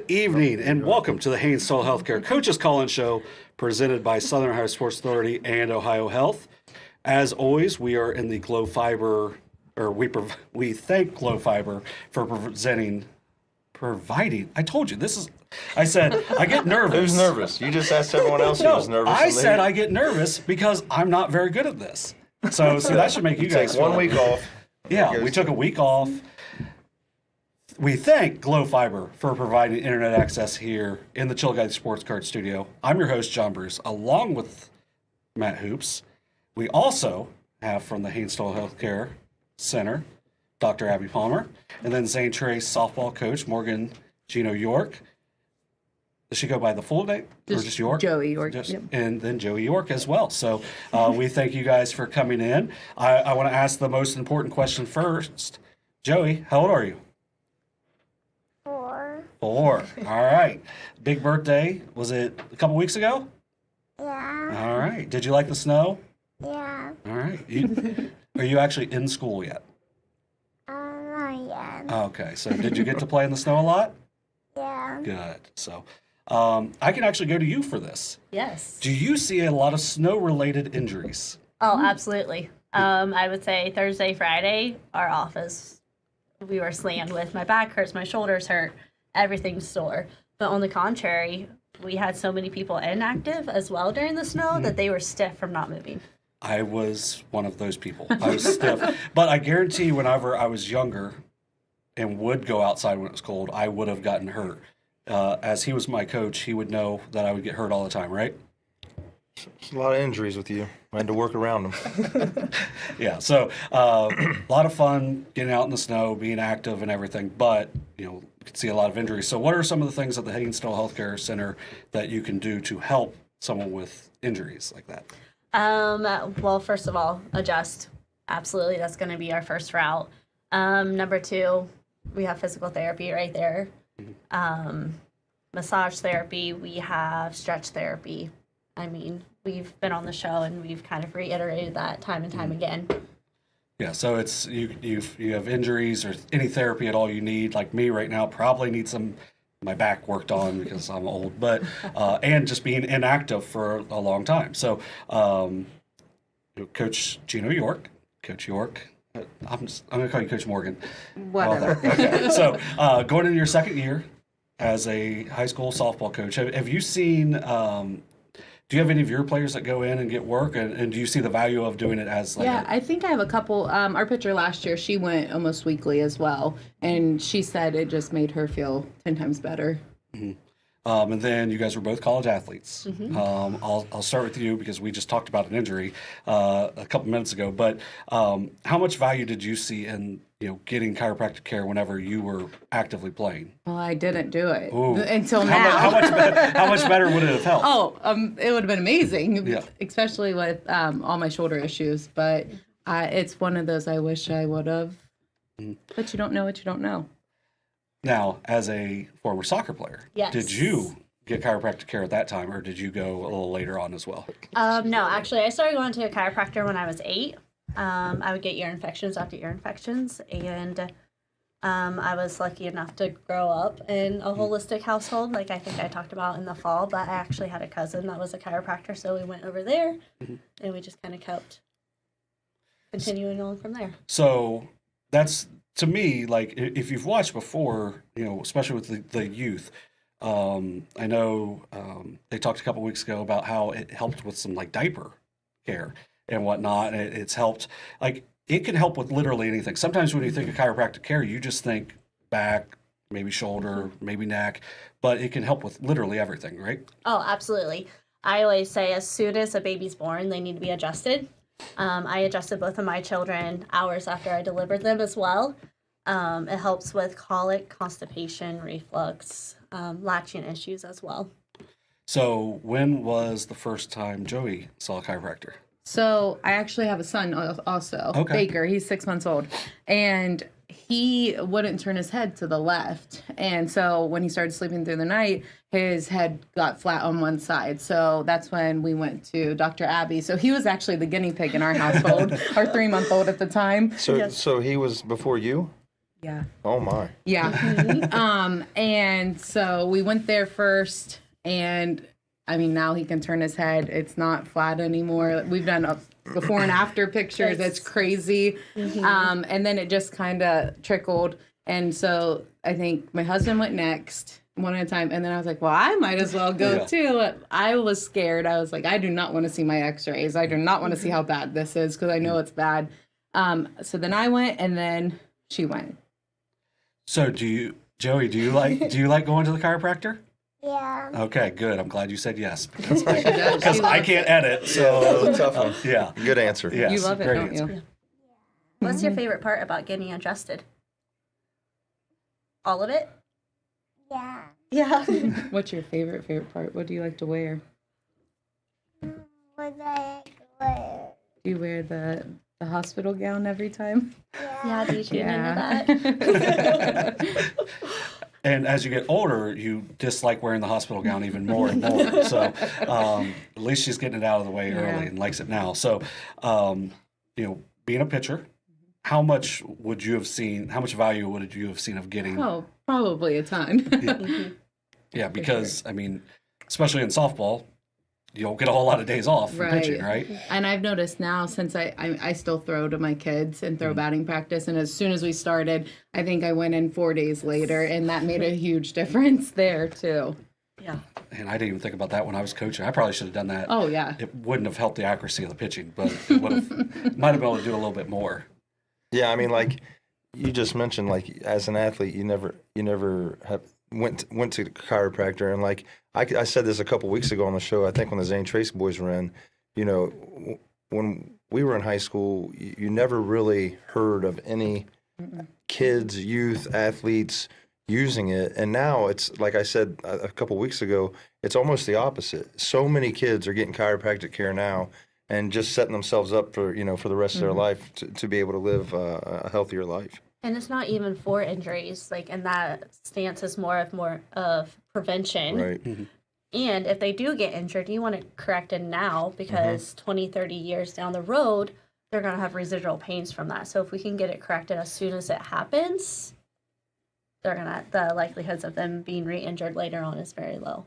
Good evening and welcome to the Hice Healthcare Coaches Call-In Show presented by Southern Ohio Sports Authority and Ohio Health. As always, we are in the Glow Fiber, or we thank Glow Fiber for providing. I told you this is. I said I get nervous. Who's nervous? You just asked everyone else who was nervous. I said I get nervous because I'm not very good at this. So that should make you guys take 1 week off. Yeah, we took a week off. We thank Glow Fiber for providing internet access here in the Chillicothe Sports Card Studio. I'm your host, John Bruce, along with Matt Hoops. We also have from the Hice Healthcare Center, Dr. Abbey Palmer, and then Zane Trace softball coach, Morgan Geno-York. Does she go by the full name or just York? Joey York. Yep. Yep. And then Joey York as well. So we thank you guys for coming in. I want to ask the most important question first. Joey, how old are you? 4. 4. All right. Big birthday. Was it a couple weeks ago? Yeah. All right. Did you like the snow? Yeah. All right. Are you actually in school yet? Not yet. Okay. So did you get to play in the snow a lot? Yeah. Good. So I can actually go to you for this. Yes. Do you see a lot of snow-related injuries? Oh, absolutely. I would say Thursday, Friday, our office, we were slammed with my back hurts, my shoulders hurt, everything's sore. But on the contrary, we had so many people inactive as well during the snow that they were stiff from not moving. I was one of those people. I was stiff. But I guarantee whenever I was younger and would go outside when it was cold, I would have gotten hurt. As he was my coach, he would know that I would get hurt all the time, right? There's a lot of injuries with you. I had to work around them. Yeah, so a lot of fun getting out in the snow, being active and everything, but, you could see a lot of injuries. So what are some of the things at the Hice Healthcare Center that you can do to help someone with injuries like that? Well, first of all, adjust. Absolutely, that's going to be our first route. Number 2, we have physical therapy right there. Massage therapy, we have stretch therapy. I mean, we've been on the show and we've kind of reiterated that time and time again. Yeah, so it's you have injuries or any therapy at all you need. Like me right now, probably need my back worked on because I'm old, but and just being inactive for a long time. So, Coach Geno-York, Coach York. I'm going to call you Coach Morgan. Whatever. Okay. So going into your second year as a high school softball coach, have you seen? Do you have any of your players that go in and get work, and do you see the value of doing it as like? Yeah, I think I have a couple. Our pitcher last year, she went almost weekly as well, and she said it just made her feel 10 times better. Mm-hmm. And then you guys were both college athletes. Mm-hmm. I'll start with you because we just talked about an injury a couple minutes ago. But how much value did you see in getting chiropractic care whenever you were actively playing? Well, I didn't do it Ooh. until now. How much better would it have helped? It would have been amazing, yeah. Especially with all my shoulder issues. But it's one of those I wish I would have. Mm-hmm. But you don't know what you don't know. Now, as a former soccer player, yes. Did you get chiropractic care at that time, or did you go a little later on as well? No, actually, I started going to a chiropractor when I was 8. I would get ear infections after ear infections, and I was lucky enough to grow up in a holistic household, like I think I talked about in the fall, but I actually had a cousin that was a chiropractor, so we went over there, and we just kind of kept continuing on from there. So that's... To me, like, if you've watched before, especially with the youth, I know they talked a couple weeks ago about how it helped with some, like, diaper care and whatnot. And it's helped, like, it can help with literally anything. Sometimes when you think of chiropractic care, you just think back, maybe shoulder, maybe neck, but it can help with literally everything, right? Oh, absolutely. I always say as soon as a baby's born, they need to be adjusted. I adjusted both of my children hours after I delivered them as well. It helps with colic, constipation, reflux, latching issues as well. So when was the first time Joey saw a chiropractor? So I actually have a son also, Baker. He's 6 months old. And he wouldn't turn his head to the left. And so when he started sleeping through the night, his head got flat on one side. So that's when we went to Dr. Abbey. So he was actually the guinea pig in our household, our 3-month-old at the time. So he was before you? Yeah. Oh my. Yeah. And so we went there first, and I mean, now he can turn his head. It's not flat anymore. We've done before and after pictures. It's crazy. And then it just kind of trickled. And so I think my husband went next one at a time. And then I was like, well, I might as well go too. I was scared. I was like, I do not want to see my x-rays. I do not want to see how bad this is because I know it's bad. So then I went, and then she went. So Joey, do you like going to the chiropractor? Yeah. Okay, good. I'm glad you said yes. Because I can't edit. So That was a tough one. yeah. Good answer. Yes, You love it, great don't answer. you? What's your favorite part about getting adjusted? All of it? Yeah. Yeah. What's your favorite part? What do you like to wear? What I wear. Do you wear the hospital gown every time? Yeah, do you tune Yeah. into that? And as you get older, you dislike wearing the hospital gown even more and more. So at least she's getting it out of the way early and likes it now. So, being a pitcher, how much value would you have seen of getting? Oh, probably a ton. Yeah, because, I mean, especially in softball, you don't get a whole lot of days off from pitching, right? And I've noticed now, since I still throw to my kids and throw batting practice, and as soon as we started, I think I went in 4 days later, and that made a huge difference there too. Yeah. And I didn't even think about that when I was coaching. I probably should have done that. Oh yeah. It wouldn't have helped the accuracy of the pitching, but it might have been able to do a little bit more. Yeah, I mean, like you just mentioned, like as an athlete, you never have went to the chiropractor, and like I said this a couple weeks ago on the show. I think when the Zane Trace boys were in, when we were in high school, you never really heard of any kids, youth, athletes using it, and now it's like I said a couple weeks ago. It's almost the opposite. So many kids are getting chiropractic care now, and just setting themselves up for for the rest of their life to be able to live a healthier life. And it's not even for injuries, and that stance is more of prevention. Right. And if they do get injured, you want it corrected now because 20, 30 years down the road, they're going to have residual pains from that. So if we can get it corrected as soon as it happens, the likelihoods of them being re-injured later on is very low.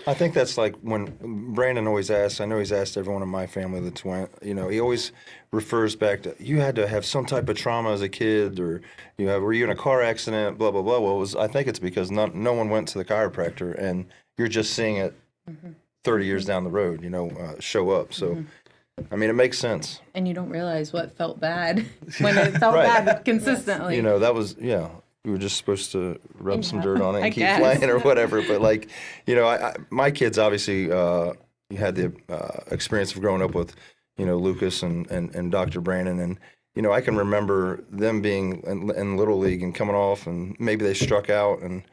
I think that's like when Brandon always asks, I know he's asked everyone in my family that's went, he always refers back to, you had to have some type of trauma as a kid, or were you in a car accident, blah, blah, blah. Well, I think it's because no one went to the chiropractor, and you're just seeing it 30 years down the road, show up. So, I mean, it makes sense. And you don't realize what felt bad when it felt bad consistently. That was, we were just supposed to rub some dirt on it and I keep guess. playing or whatever. But my kids obviously had the experience of growing up with, Lucas and Dr. Brandon. And, I can remember them being in Little League and coming off, and maybe they struck out, and,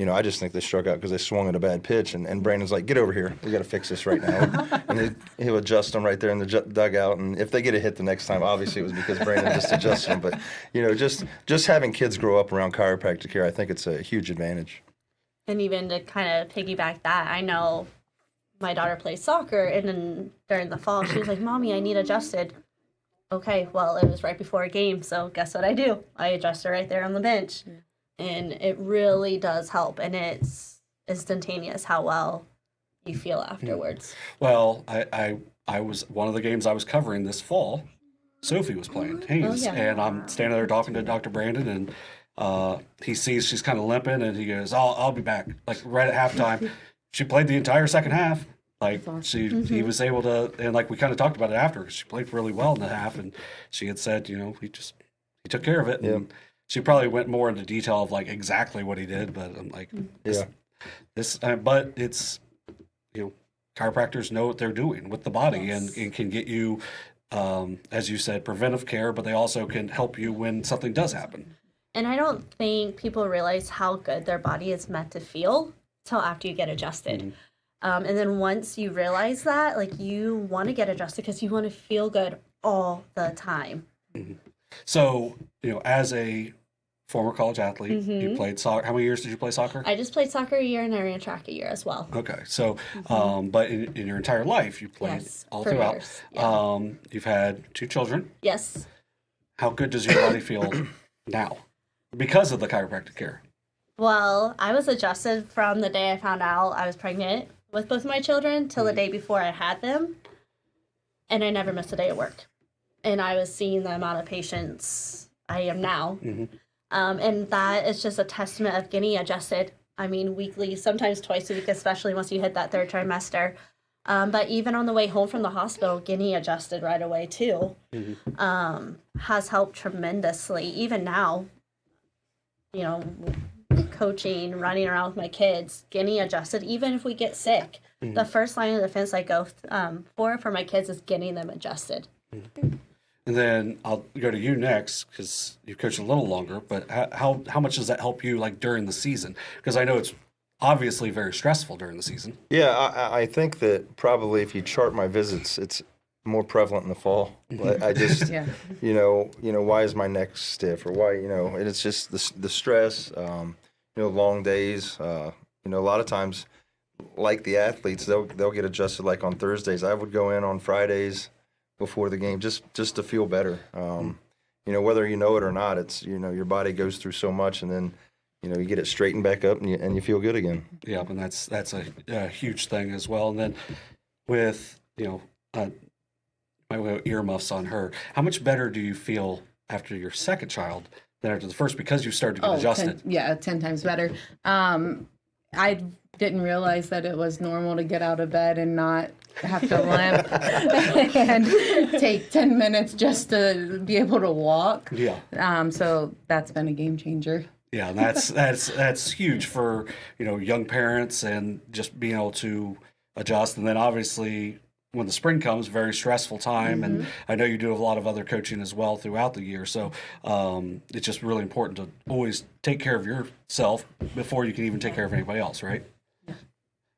I just think they struck out because they swung at a bad pitch. And Brandon's like, get over here. We got to fix this right now. And he'll adjust them right there in the dugout. And if they get a hit the next time, obviously it was because Brandon just adjusted them. But, just having kids grow up around chiropractic care, I think it's a huge advantage. And even to kind of piggyback that, I know my daughter plays soccer, and then during the fall, she was like, Mommy, I need adjusted. Okay, well, it was right before a game, so guess what I do? I adjust her right there on the bench. Yeah. And it really does help, and it's instantaneous how well you feel afterwards. Well, I was one of the games I was covering this fall. Sophie was playing Hughes, and I'm standing there talking to Dr. Brandon, and he sees she's kind of limping, and he goes, "I'll be back." Like right at halftime, she played the entire second half. Like he was able to, and like we kind of talked about it after. She played really well in the half, and she had said, he took care of it. Yeah. And she probably went more into detail of like exactly what he did, but I'm like, but it's, chiropractors know what they're doing with the body, and can get you, as you said, preventive care, but they also can help you when something does happen. And I don't think people realize how good their body is meant to feel till after you get adjusted. And then once you realize that, you want to get adjusted because you want to feel good all the time. So, as a former college athlete, you played soccer. How many years did you play soccer? I just played soccer a year, and I ran track a year as well. Okay. So, but in your entire life, you played all throughout. Years. Yeah. You've had 2 children. Yes. How good does your body feel now? because of the chiropractic care? Well, I was adjusted from the day I found out I was pregnant with both my children till the day before I had them. And I never missed a day of work. And I was seeing the amount of patients I am now. And that is just a testament of getting adjusted. I mean, weekly, sometimes twice a week, especially once you hit that third trimester. But even on the way home from the hospital, getting adjusted right away too has helped tremendously. Even now, you know, coaching, running around with my kids, getting adjusted, even if we get sick. The first line of defense I go for my kids is getting them adjusted. And then I'll go to you next because you coached a little longer, but how much does that help you like during the season? Because I know it's obviously very stressful during the season. Yeah, I think that probably if you chart my visits, it's more prevalent in the fall. I just, you know, why is my neck stiff or why, and it's just the stress, long days. A lot of times, like the athletes, they'll get adjusted like on Thursdays. I would go in on Fridays before the game just to feel better. Whether you know it or not, it's, your body goes through so much and then, you get it straightened back up and you feel good again. Yeah, and that's a huge thing as well. And then with, my earmuffs on her, how much better do you feel after your second child than after the first because you started to get adjusted? 10 times better. I didn't realize that it was normal to get out of bed and not have to limp and take 10 minutes just to be able to walk. Yeah. So that's been a game changer. Yeah, and that's huge for, young parents and just being able to adjust. And then obviously when the spring comes, very stressful time. And I know you do a lot of other coaching as well throughout the year. So it's just really important to always take care of yourself before you can even take care of anybody else, right? Yeah.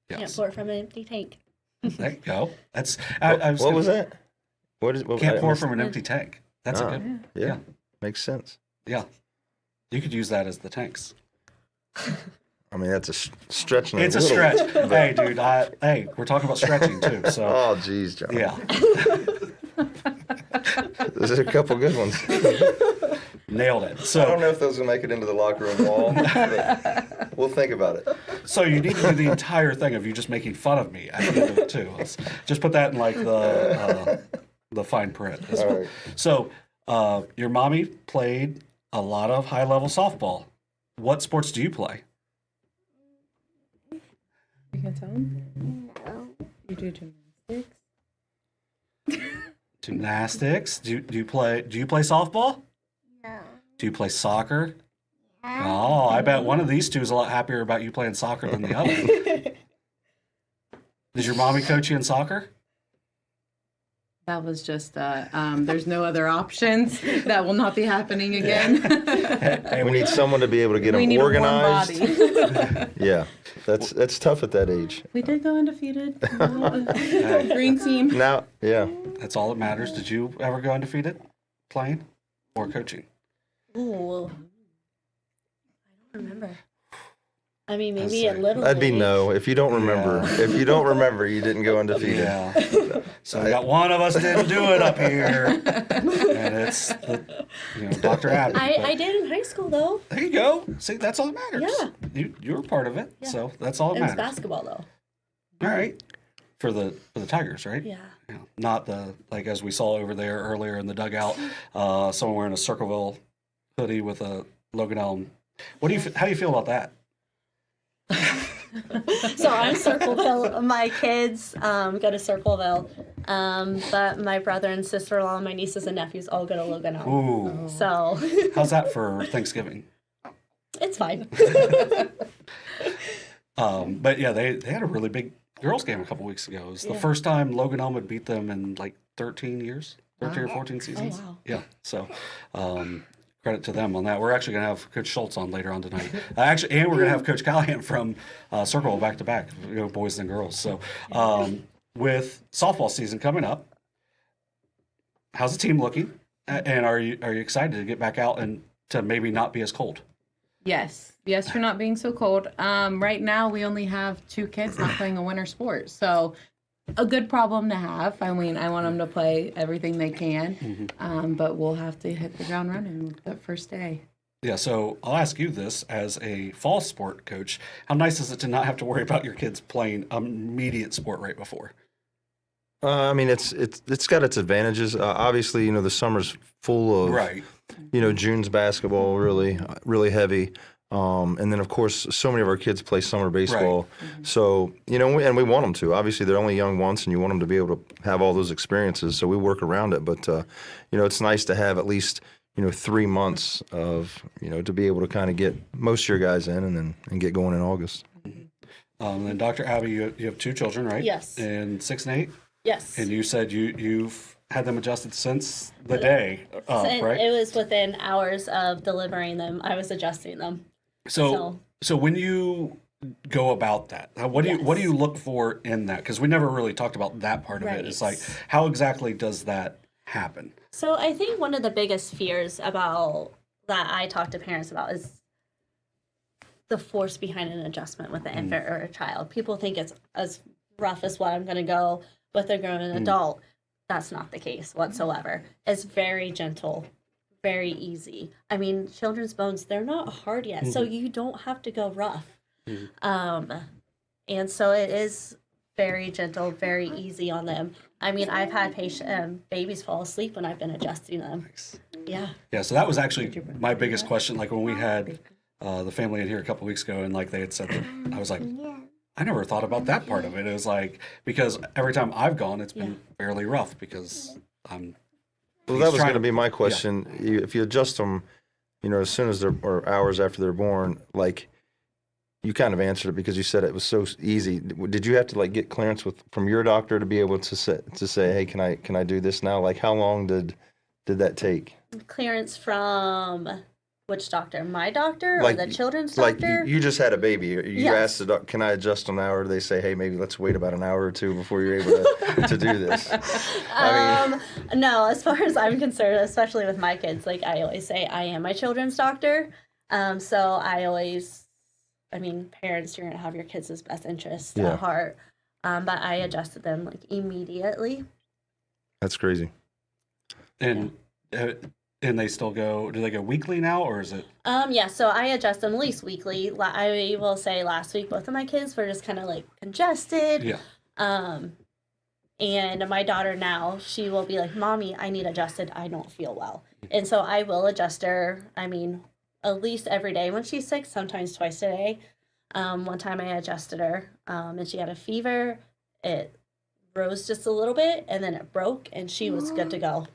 Yes. Can't pour from an empty tank. There you go. That's what was that? What can't pour from an empty tank. That's a good. Yeah, makes sense. Yeah, you could use that as the tanks. I mean, that's a stretch. It's a stretch. Hey, dude. We're talking about stretching too. So. Oh, geez, John. Yeah. There's a couple good ones. Nailed it. So I don't know if those will make it into the locker room wall, but we'll think about it. So you need to do the entire thing of you just making fun of me at the end of it too. Let's just put that in like the fine print. All right. So your mommy played a lot of high-level softball. What sports do you play? You can tell them? No. You do gymnastics? Gymnastics. Do you play softball? No. Do you play soccer? Yeah. Oh, I bet one of these two is a lot happier about you playing soccer than the other. Did your mommy coach you in soccer? That was just, there's no other options. That will not be happening again. Hey, we need someone to be able to get them organized. We need a warm body. Yeah, that's tough at that age. We did go undefeated. Green team. Now, yeah. That's all that matters. Did you ever go undefeated playing or coaching? Ooh. I don't remember. I mean, maybe a little. That'd be no. If you don't remember, you didn't go undefeated. Yeah. So we got one of us didn't do it up here, and it's Dr. Abbey. I did in high school though. There you go. See, that's all that matters. Yeah. You were part of it, so that's all that It was matters. basketball though. All right. For the Tigers, right? Yeah. Not the as we saw over there earlier in the dugout, someone wearing a Circleville hoodie with a Logan Elm. How do you feel about that? So I'm Circleville. My kids go to Circleville, but my brother and sister-in-law, my nieces and nephews all go to Logan. Ooh. So how's that for Thanksgiving? It's fine. But yeah, they had a really big girls game a couple weeks ago. It was the first time Logan Elm had beat them in like 13 years, 13 or 14 seasons. Oh, wow. Yeah. So credit to them on that. We're actually going to have Coach Schultz on later on tonight. And we're going to have Coach Callihan from Circleville back to back, boys and girls. So with softball season coming up, how's the team looking? And are you excited to get back out and to maybe not be as cold? Yes, for not being so cold. Right now, we only have 2 kids not playing a winter sport. So a good problem to have. I mean, I want them to play everything they can, but we'll have to hit the ground running the first day. Yeah, so I'll ask you this as a fall sport coach. How nice is it to not have to worry about your kids playing immediate sport right before? I mean, it's got its advantages. Obviously, the summer's full of, Right. June's basketball, really heavy. And then, of course, so many of our kids play summer baseball. Right. So, and we want them to. Obviously, they're only young once, and you want them to be able to have all those experiences. So we work around it. But, it's nice to have at least, 3 months of, to be able to kind of get most of your guys in and get going in August. And Dr. Abbey, you have 2 children, right? Yes. And 6 and 8? Yes. And you said you've had them adjusted since the day of, right? It was within hours of delivering them. I was adjusting them. So when you go about that, what do you look for in that? Because we never really talked about that part of it. It's like, how exactly does that happen? So I think one of the biggest fears about that I talk to parents about is the force behind an adjustment with an infant or a child. People think it's as rough as what I'm going to go with a grown adult. That's not the case whatsoever. It's very gentle, very easy. I mean, children's bones, they're not hard yet, so you don't have to go rough. And so it is very gentle, very easy on them. I mean, I've had babies fall asleep when I've been adjusting them. Nice. Yeah. Yeah, so that was actually my biggest question. Like when we had the family in here a couple weeks ago, and like they had said that, I was like, I never thought about that part of it. It was like, because every time I've gone, it's been fairly rough because I'm. Well, that was going to be my question. Yeah. If you adjust them, as soon as or hours after they're born, like you kind of answered it because you said it was so easy. Did you have to like get clearance from your doctor to be able to say, hey, can I do this now? Like how long did that take? Clearance from which doctor? My doctor or the children's doctor? Like you just had a baby. You asked the doctor, can I adjust an hour? Or do they say, hey, maybe let's wait about an hour or 2 before you're able to do this? No, as far as I'm concerned, especially with my kids, like I always say, I am my children's doctor. So I always, parents, you're going to have your kids' best interest at heart. But I adjusted them like immediately. That's crazy. And they still go, do they go weekly now, or is it? So I adjust them at least weekly. I will say last week, both of my kids were just kind of like congested. Yeah. And my daughter now, she will be like, Mommy, I need adjusted. I don't feel well. And so I will adjust her, at least every day when she's sick, sometimes twice a day. One time I adjusted her, and she had a fever. It rose just a little bit, and then it broke, and she was good to go.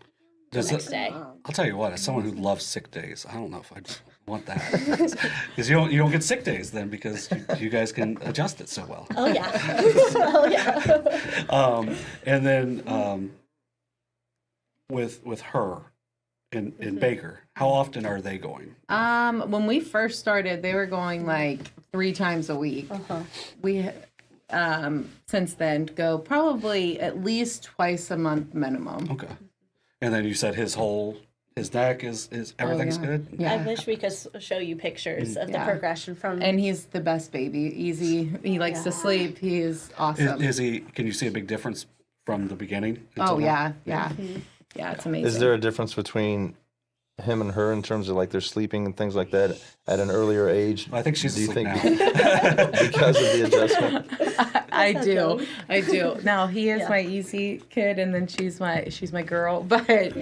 The next day. I'll tell you what, as someone who loves sick days, I don't know if I'd want that. Because you don't get sick days then because you guys can adjust it so well. Oh, yeah. Oh, yeah. And then with her in Baker, how often are they going? When we first started, they were going like 3 times a week. We since then go probably at least twice a month minimum. Okay. And then you said his neck is everything's good? Yeah. I wish we could show you pictures of the progression from. And he's the best baby. Easy. He likes to sleep. He is awesome. Is he? Can you see a big difference from the beginning? Oh yeah. Yeah, it's amazing. Is there a difference between him and her in terms of like their sleeping and things like that at an earlier age? I think she's asleep now. Because of the adjustment? I do. Now he is my easy kid, and then she's my girl. But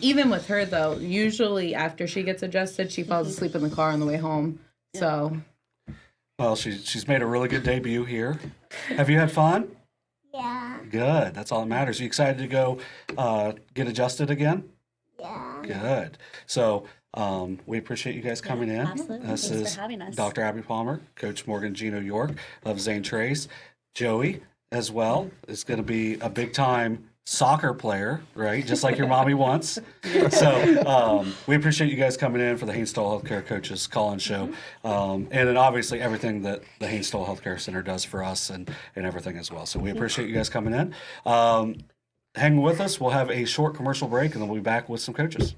even with her though, usually after she gets adjusted, she falls asleep in the car on the way home. Yeah. So, well, she's made a really good debut here. Have you had fun? Yeah. Good. That's all that matters. Are you excited to go get adjusted again? Yeah. Good. So we appreciate you guys coming in. Absolutely. This Thanks is for having us. Dr. Abbey Palmer, Coach Morgan Geno-York of Zane Trace. Joey as well is going to be a big time soccer player, right? Just like your mommy wants. So we appreciate you guys coming in for the Hainstall Healthcare Coaches call-in show. And then obviously everything that the Hainstall Healthcare Center does for us and everything as well. So we appreciate you guys coming in. Hang with us. We'll have a short commercial break and then we'll be back with some coaches.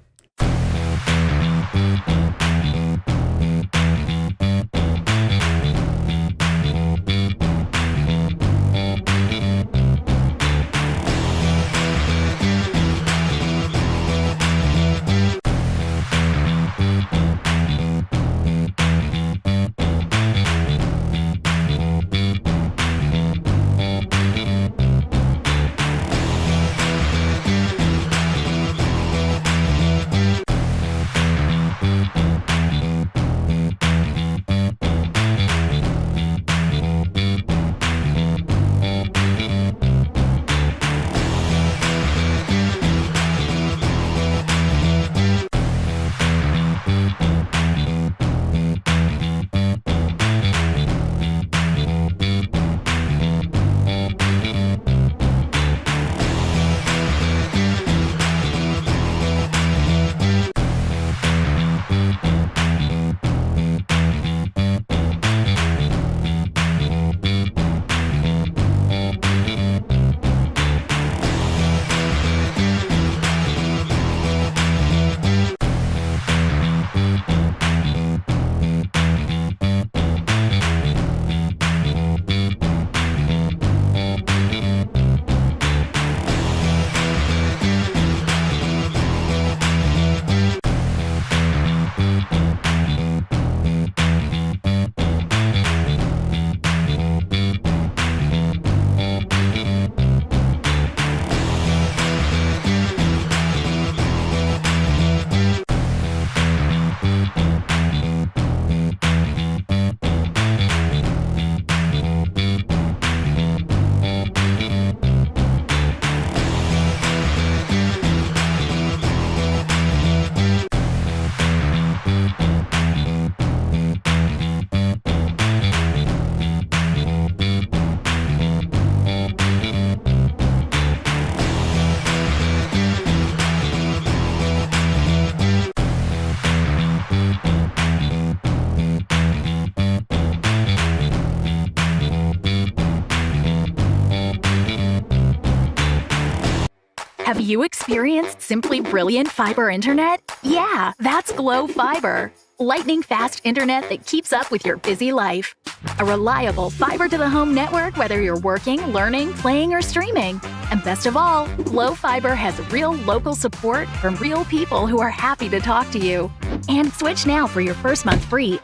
Have you experienced simply brilliant fiber internet? Yeah, that's Glow Fiber. Lightning fast internet that keeps up with your busy life. A reliable fiber-to-the-home network whether you're working, learning, playing, or streaming. And best of all, Glow Fiber has real local support from real people who are happy to talk to you. And switch now for your first month free.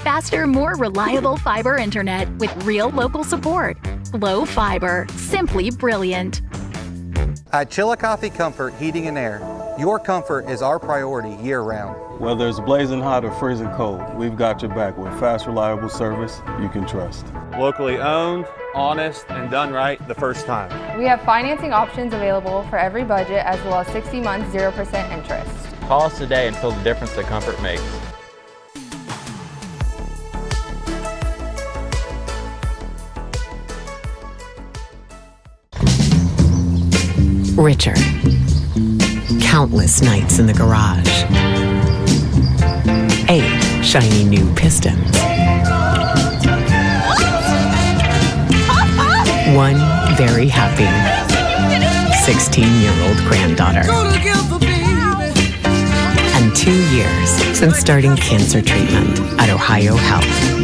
Faster, more reliable fiber internet with real local support. Glow Fiber. Simply brilliant. At Chillicothe Comfort Heating and Air, your comfort is our priority year-round. Whether it's blazing hot or freezing cold, we've got your back with fast, reliable service you can trust. Locally owned, honest, and done right the first time. We have financing options available for every budget as well as 60 months 0% interest. Call us today and feel the difference that comfort makes. Richard. Countless nights in the garage. 8 shiny new pistons. 1 very happy 16-year-old granddaughter. And 2 years since starting cancer treatment at Ohio Health.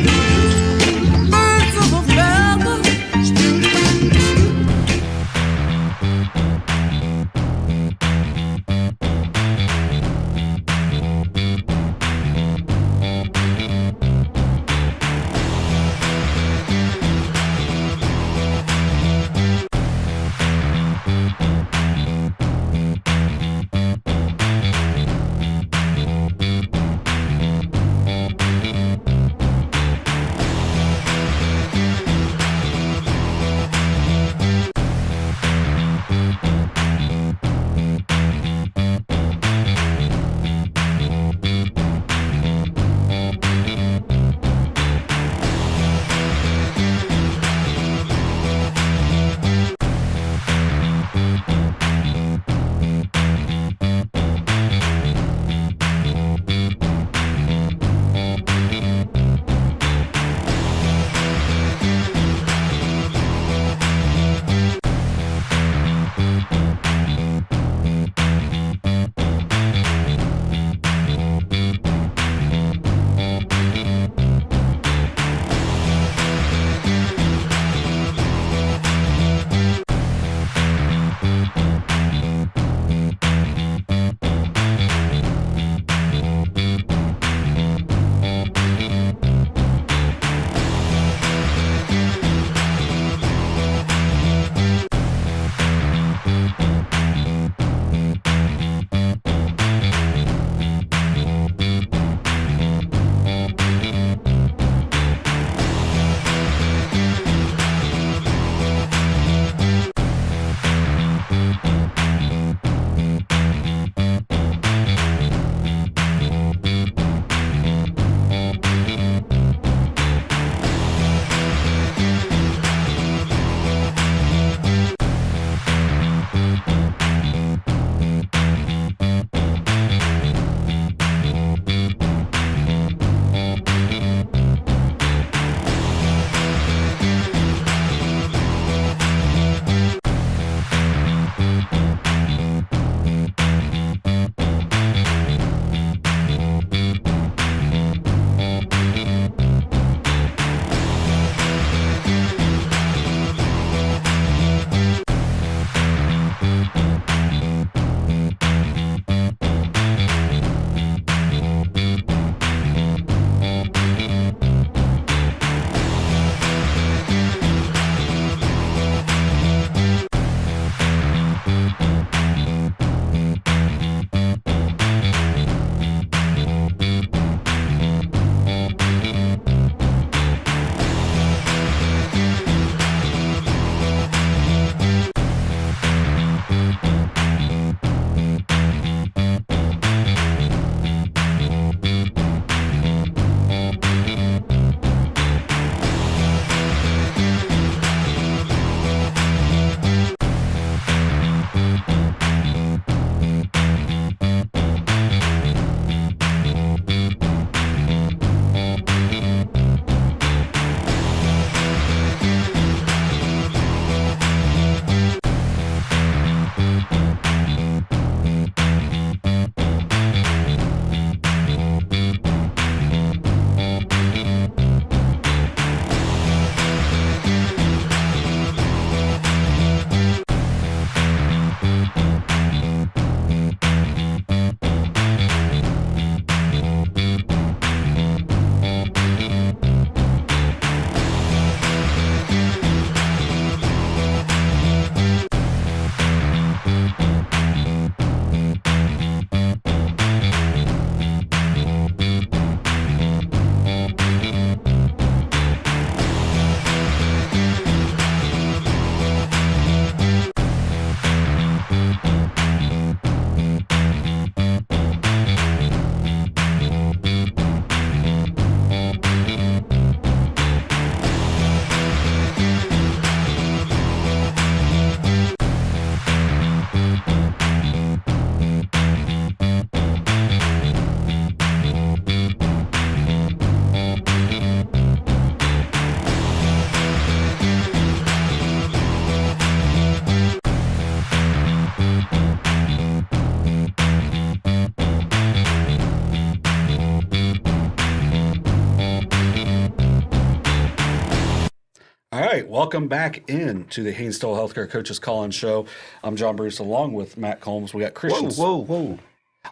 right, welcome back in to the Haynes-Stoll Healthcare Coaches Call-In Show. I'm John Bruce, along with Matt Combs. We got Christian. Whoa.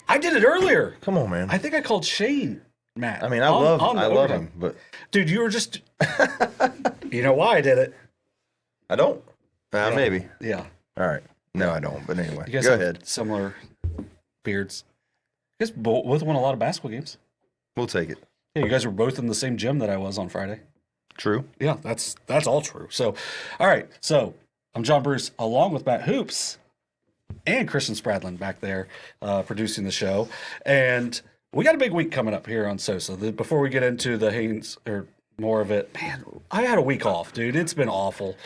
I did it earlier. Come on, man. I think I called Shane Matt. I mean, I love him, but dude, you were just. You know why I did it? I don't. Yeah. Maybe. Yeah. All right. No, I don't. But anyway, you guys go have ahead. Similar beards. You guys both won a lot of basketball games. We'll take it. Yeah, you guys were both in the same gym that I was on Friday. True. Yeah, that's all true. So, all right. So I'm John Bruce, along with Matt Hoops and Christian Spradlin back there producing the show. And we got a big week coming up here on SOSA. Before we get into the Haynes or more of it, man, I had a week off, dude. It's been awful.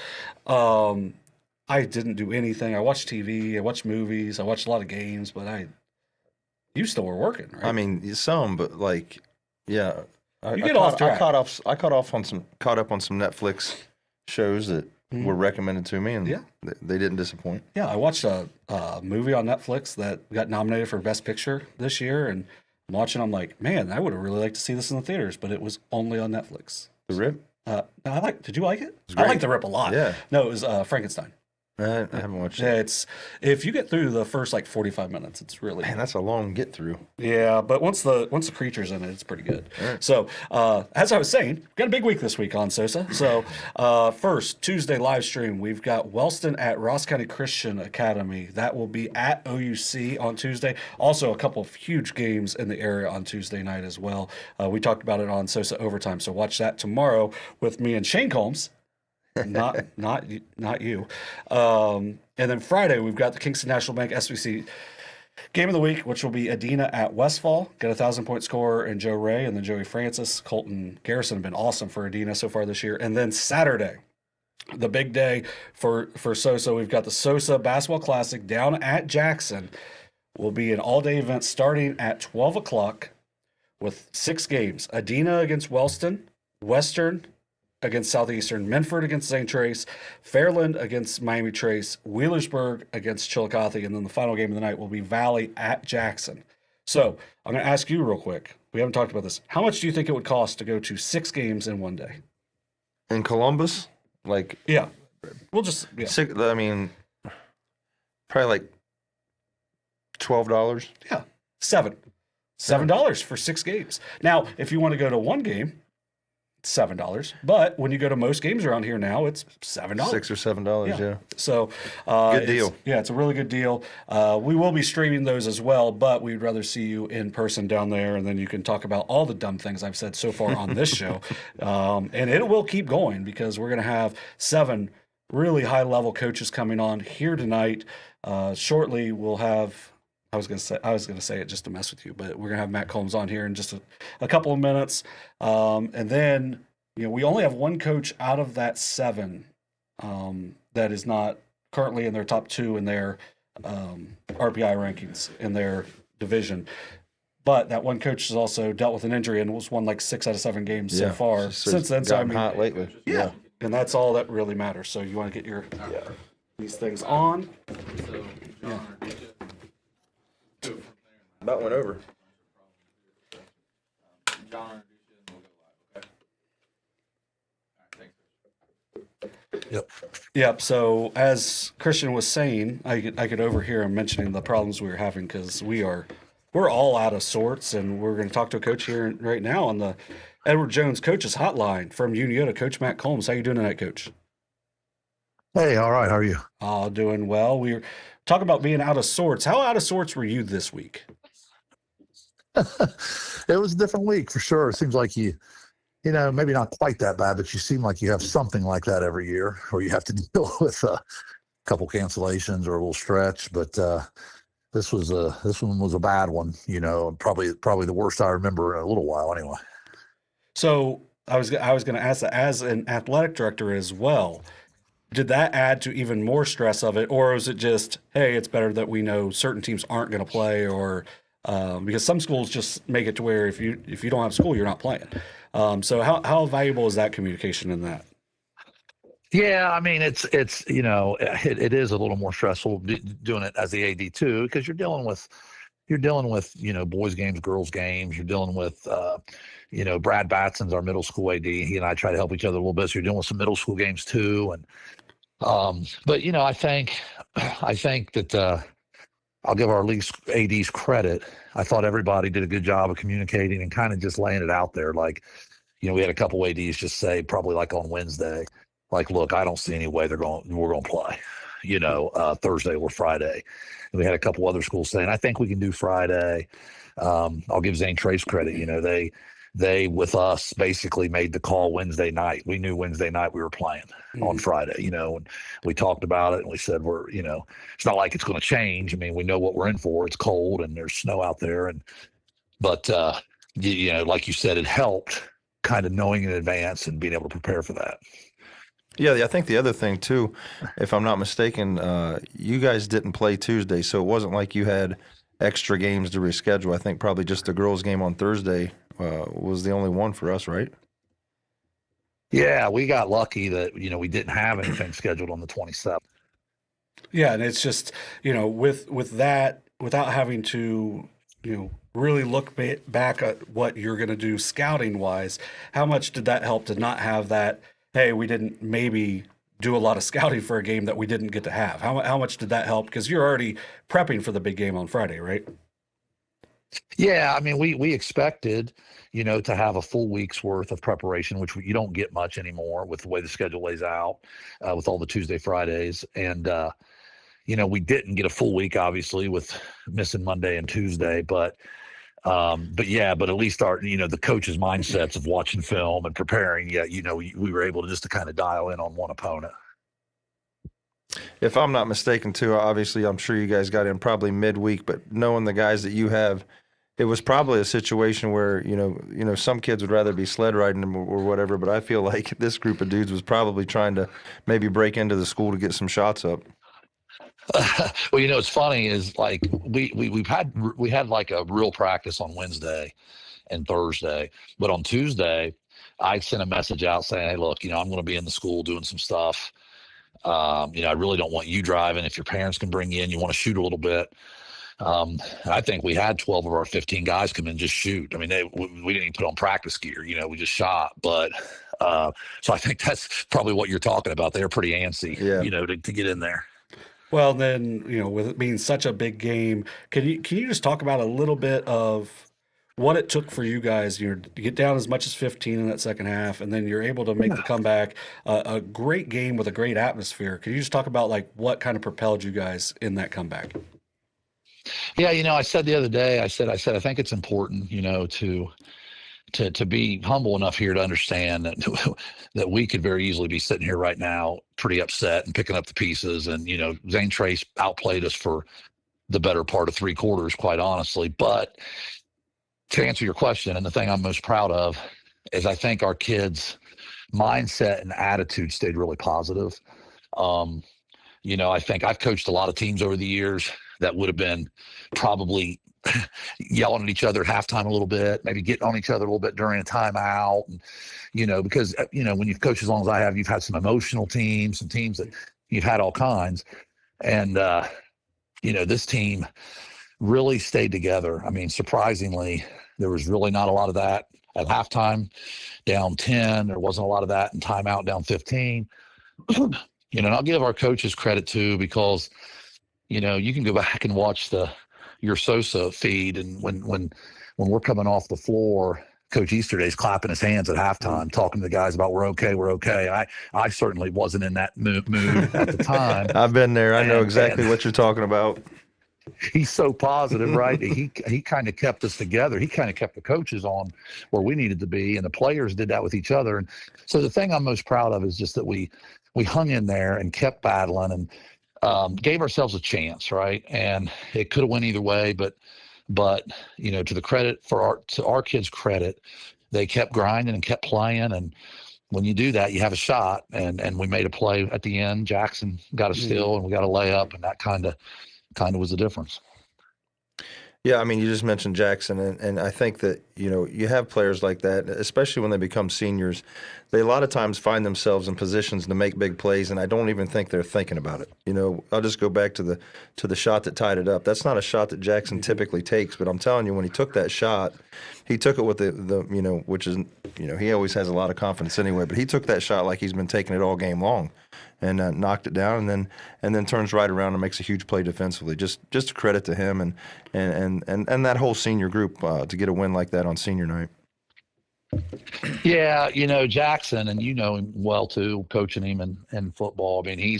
I didn't do anything. I watched TV. I watched movies. I watched a lot of games, but you still were working, right? I mean, some, but like, yeah. You get off track. I caught up on some Netflix shows that were recommended to me, and they didn't disappoint. Yeah, I watched a movie on Netflix that got nominated for Best Picture this year, and I'm watching. I'm like, man, I would have really liked to see this in the theaters, but it was only on Netflix. The Rip? Did you like it? I liked The Rip a lot. Yeah. No, it was Frankenstein. I haven't watched it. It's if you get through the first 45 minutes, it's really that's a long get through. Yeah, but once the creature's in it, it's pretty good. Right. So as I was saying, we've got a big week this week on SOSA. So first Tuesday live stream, we've got Wellston at Ross County Christian Academy. That will be at OUC on Tuesday. Also a couple of huge games in the area on Tuesday night as well. We talked about it on SOSA Overtime. So watch that tomorrow with me and Shane Combs. not you. And then Friday, we've got the Kingston National Bank SBC game of the week, which will be Adina at Westfall. Got 1,000-point scorer in Joe Ray and then Joey Francis. Colton Garrison have been awesome for Adina so far this year. And then Saturday, the big day for SOSA, we've got the SOSA Basketball Classic down at Jackson. Will be an all-day event starting at 12 o'clock with 6 games. Adina against Wellston, Western against Southeastern, Minford against St. Trace, Fairland against Miami Trace, Wheelersburg against Chillicothe, and then the final game of the night will be Valley at Jackson. So I'm going to ask you real quick. We haven't talked about this. How much do you think it would cost to go to 6 games in one day? In Columbus? Yeah. We'll just... Yeah. I mean, probably like $12. Yeah. $7 for 6 games. Now, if you want to go to one game, $7, but when you go to most games around here now, it's $7. $6 or $7, yeah. So good deal. It's a really good deal. We will be streaming those as well, but we'd rather see you in person down there, and then you can talk about all the dumb things I've said so far on this show. And it will keep going because we're going to have 7 really high-level coaches coming on here tonight. Shortly, we'll have. I was gonna say it just to mess with you, but we're gonna have Matt Combs on here in just a couple of minutes, and then we only have one coach out of that 7 that is not currently in their top 2 in their RPI rankings in their division. But that one coach has also dealt with an injury and was won 6 out of 7 games so far since then. So hot lately. Yeah, and that's all that really matters. So you want to get your these things on. Yeah. About went over. Yep. So as Christian was saying, I could overhear him mentioning the problems we were having because we're all out of sorts, and we're going to talk to a coach here right now on the Edward Jones Coaches Hotline from Unioto. Coach Matt Combs, how you doing tonight, Coach? Hey, all right. How are you? Doing well. We're talking about being out of sorts. How out of sorts were you this week? It was a different week for sure. It seems like you maybe not quite that bad, but you seem like you have something like that every year, or you have to deal with a couple cancellations or a little stretch. But this one was a bad one. Probably the worst I remember in a little while, anyway. So I was going to ask that as an athletic director as well. Did that add to even more stress of it, or was it just, hey, it's better that we know certain teams aren't going to play, or because some schools just make it to where if you don't have school, you're not playing. So how valuable is that communication in that? Yeah, I mean, it is a little more stressful doing it as the AD too, because you're dealing with, you're dealing with, boys games, girls games. You're dealing with, Brad Batson's our middle school AD. He and I try to help each other a little bit. So you're dealing with some middle school games too. And, but I think that, I'll give our league ADs credit. I thought everybody did a good job of communicating and kind of just laying it out there. Like, we had a couple ADs just say, probably like on Wednesday, like, look, I don't see any way we're going to play, Thursday or Friday. And we had a couple other schools saying, I think we can do Friday. I'll give Zane Trace credit. They with us basically made the call Wednesday night. We knew Wednesday night we were playing on Friday, and we talked about it and we said, it's not like it's going to change. I mean, we know what we're in for. It's cold and there's snow out there. But like you said, it helped kind of knowing in advance and being able to prepare for that. Yeah, I think the other thing too, if I'm not mistaken, you guys didn't play Tuesday, so it wasn't like you had extra games to reschedule. I think probably just the girls' game on Thursday was the only one for us, right? Yeah, we got lucky that we didn't have anything scheduled on the 27th. Yeah, and it's just with that, without having to really look back at what you're going to do scouting wise, how much did that help to not have that? Hey, we didn't maybe do a lot of scouting for a game that we didn't get to have. How much did that help? Because you're already prepping for the big game on Friday, right? Yeah, I mean, we expected, to have a full week's worth of preparation, which you don't get much anymore with the way the schedule lays out, with all the Tuesday, Fridays. And, we didn't get a full week, obviously, with missing Monday and Tuesday, but at least our, the coaches' mindsets of watching film and preparing, we were able to kind of dial in on one opponent. If I'm not mistaken too, obviously I'm sure you guys got in probably midweek, but knowing the guys that you have, it was probably a situation where, some kids would rather be sled riding or whatever, but I feel like this group of dudes was probably trying to maybe break into the school to get some shots up. Well, it's funny is like we had like a real practice on Wednesday and Thursday, but on Tuesday I sent a message out saying, hey, look, I'm going to be in the school doing some stuff. I really don't want you driving. If your parents can bring you in, you want to shoot a little bit. I think we had 12 of our 15 guys come in and just shoot. I mean, we didn't even put on practice gear, we just shot. But so I think that's probably what you're talking about. They're pretty antsy, to get in there. Well, then, with it being such a big game, can you just talk about a little bit of what it took for you guys, to get down as much as 15 in that second half, and then you're able to make the comeback, a great game with a great atmosphere. Can you just talk about like what kind of propelled you guys in that comeback? Yeah, I said the other day, I said I think it's important, to be humble enough here to understand that we could very easily be sitting here right now pretty upset and picking up the pieces. And, Zane Trace outplayed us for the better part of 3 quarters, quite honestly. But to answer your question, and the thing I'm most proud of is I think our kids' mindset and attitude stayed really positive. I think I've coached a lot of teams over the years that would have been probably yelling at each other at halftime a little bit, maybe getting on each other a little bit during a timeout. And, because, when you've coached as long as I have, you've had some emotional teams, some teams that you've had all kinds. And, this team really stayed together. I mean, surprisingly, there was really not a lot of that at halftime, down 10. There wasn't a lot of that in timeout, down 15. And I'll give our coaches credit too, because, you can go back and watch your SOSA feed, and when we're coming off the floor, Coach Easterday's clapping his hands at halftime, talking to the guys about we're okay. I certainly wasn't in that mood at the time. I've been there. I know exactly what you're talking about. He's so positive, right? He kind of kept us together. He kind of kept the coaches on where we needed to be, and the players did that with each other. And so the thing I'm most proud of is just that we hung in there and kept battling and gave ourselves a chance, right? And it could have went either way, but to the credit to our kids' credit, they kept grinding and kept playing. And when you do that, you have a shot. And we made a play at the end. Jackson got a steal and we got a layup, and that kind of was the difference. Yeah, I mean, you just mentioned Jackson, and I think that, you have players like that, especially when they become seniors. They a lot of times find themselves in positions to make big plays, and I don't even think they're thinking about it. I'll just go back to the shot that tied it up. That's not a shot that Jackson typically takes, but I'm telling you, when he took that shot, he took it with the which is, he always has a lot of confidence anyway, but he took that shot like he's been taking it all game long. And knocked it down, and then turns right around and makes a huge play defensively. Just a credit to him and that whole senior group to get a win like that on senior night. Yeah, Jackson, and you know him well too, coaching him in football. I mean,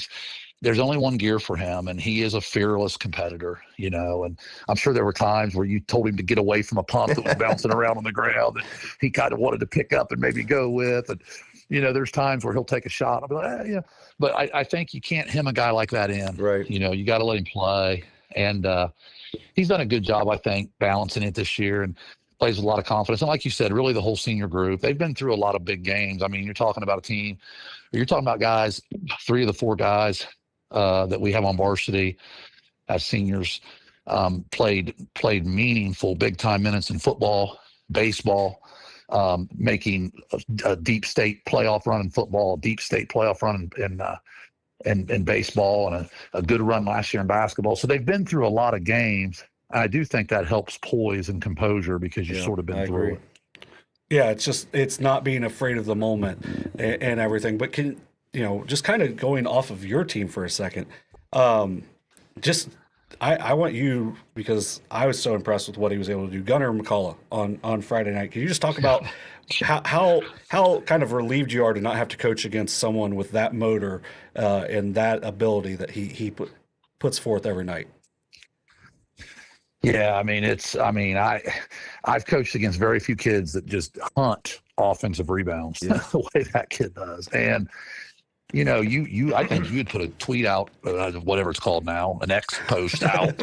there's only one gear for him, and he is a fearless competitor, and I'm sure there were times where you told him to get away from a pump that was bouncing around on the ground that he kind of wanted to pick up and maybe go with. And there's times where he'll take a shot. I'll be like, yeah. But I think you can't hem a guy like that in. Right. You got to let him play. And he's done a good job, I think, balancing it this year and plays with a lot of confidence. And like you said, really the whole senior group, they've been through a lot of big games. I mean, you're talking about a team, you're talking about guys, 3 of the 4 guys that we have on varsity as seniors played meaningful big-time minutes in football, baseball, making a deep state playoff run in football, a deep state playoff run in baseball, and a good run last year in basketball. So they've been through a lot of games. And I do think that helps poise and composure because you've sort of been through it. Yeah, it's not being afraid of the moment and everything. But just kind of going off of your team for a second, I want you, because I was so impressed with what he was able to do. Gunnar McCullough on Friday night. Can you just talk about how kind of relieved you are to not have to coach against someone with that motor and that ability that he puts forth every night? Yeah, I've coached against very few kids that just hunt offensive rebounds the way that kid does. And I think you had put a tweet out, whatever it's called now, an X post out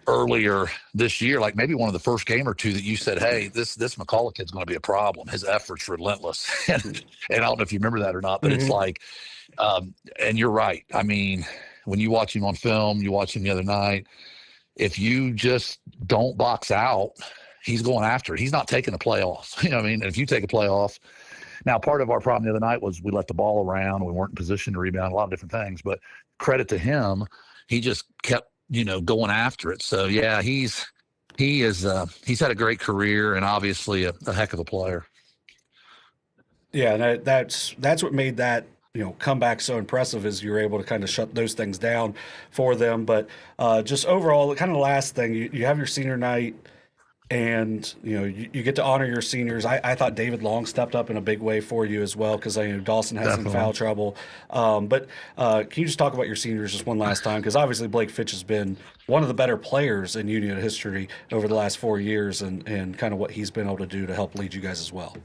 earlier this year, like maybe one of the first game or two, that you said, hey, this McCullough kid's going to be a problem. His effort's relentless. And I don't know if you remember that or not, but it's like, and you're right. I mean, when you watch him on film, you watch him the other night, if you just don't box out, he's going after it. He's not taking a play off. And if you take a play off, now, part of our problem the other night was we let the ball around. We weren't in position to rebound, a lot of different things. But credit to him, he just kept, going after it. So, yeah, he's had a great career and obviously a heck of a player. Yeah, and that's what made that comeback so impressive, is you're able to kind of shut those things down for them. But just overall, kind of the last thing, you have your senior night. And, you get to honor your seniors. I thought David Long stepped up in a big way for you as well, because Dawson has some foul trouble. But can you just talk about your seniors just one last time? Because obviously Blake Fitch has been one of the better players in Unioto history over the last 4 years, and kind of what he's been able to do to help lead you guys as well.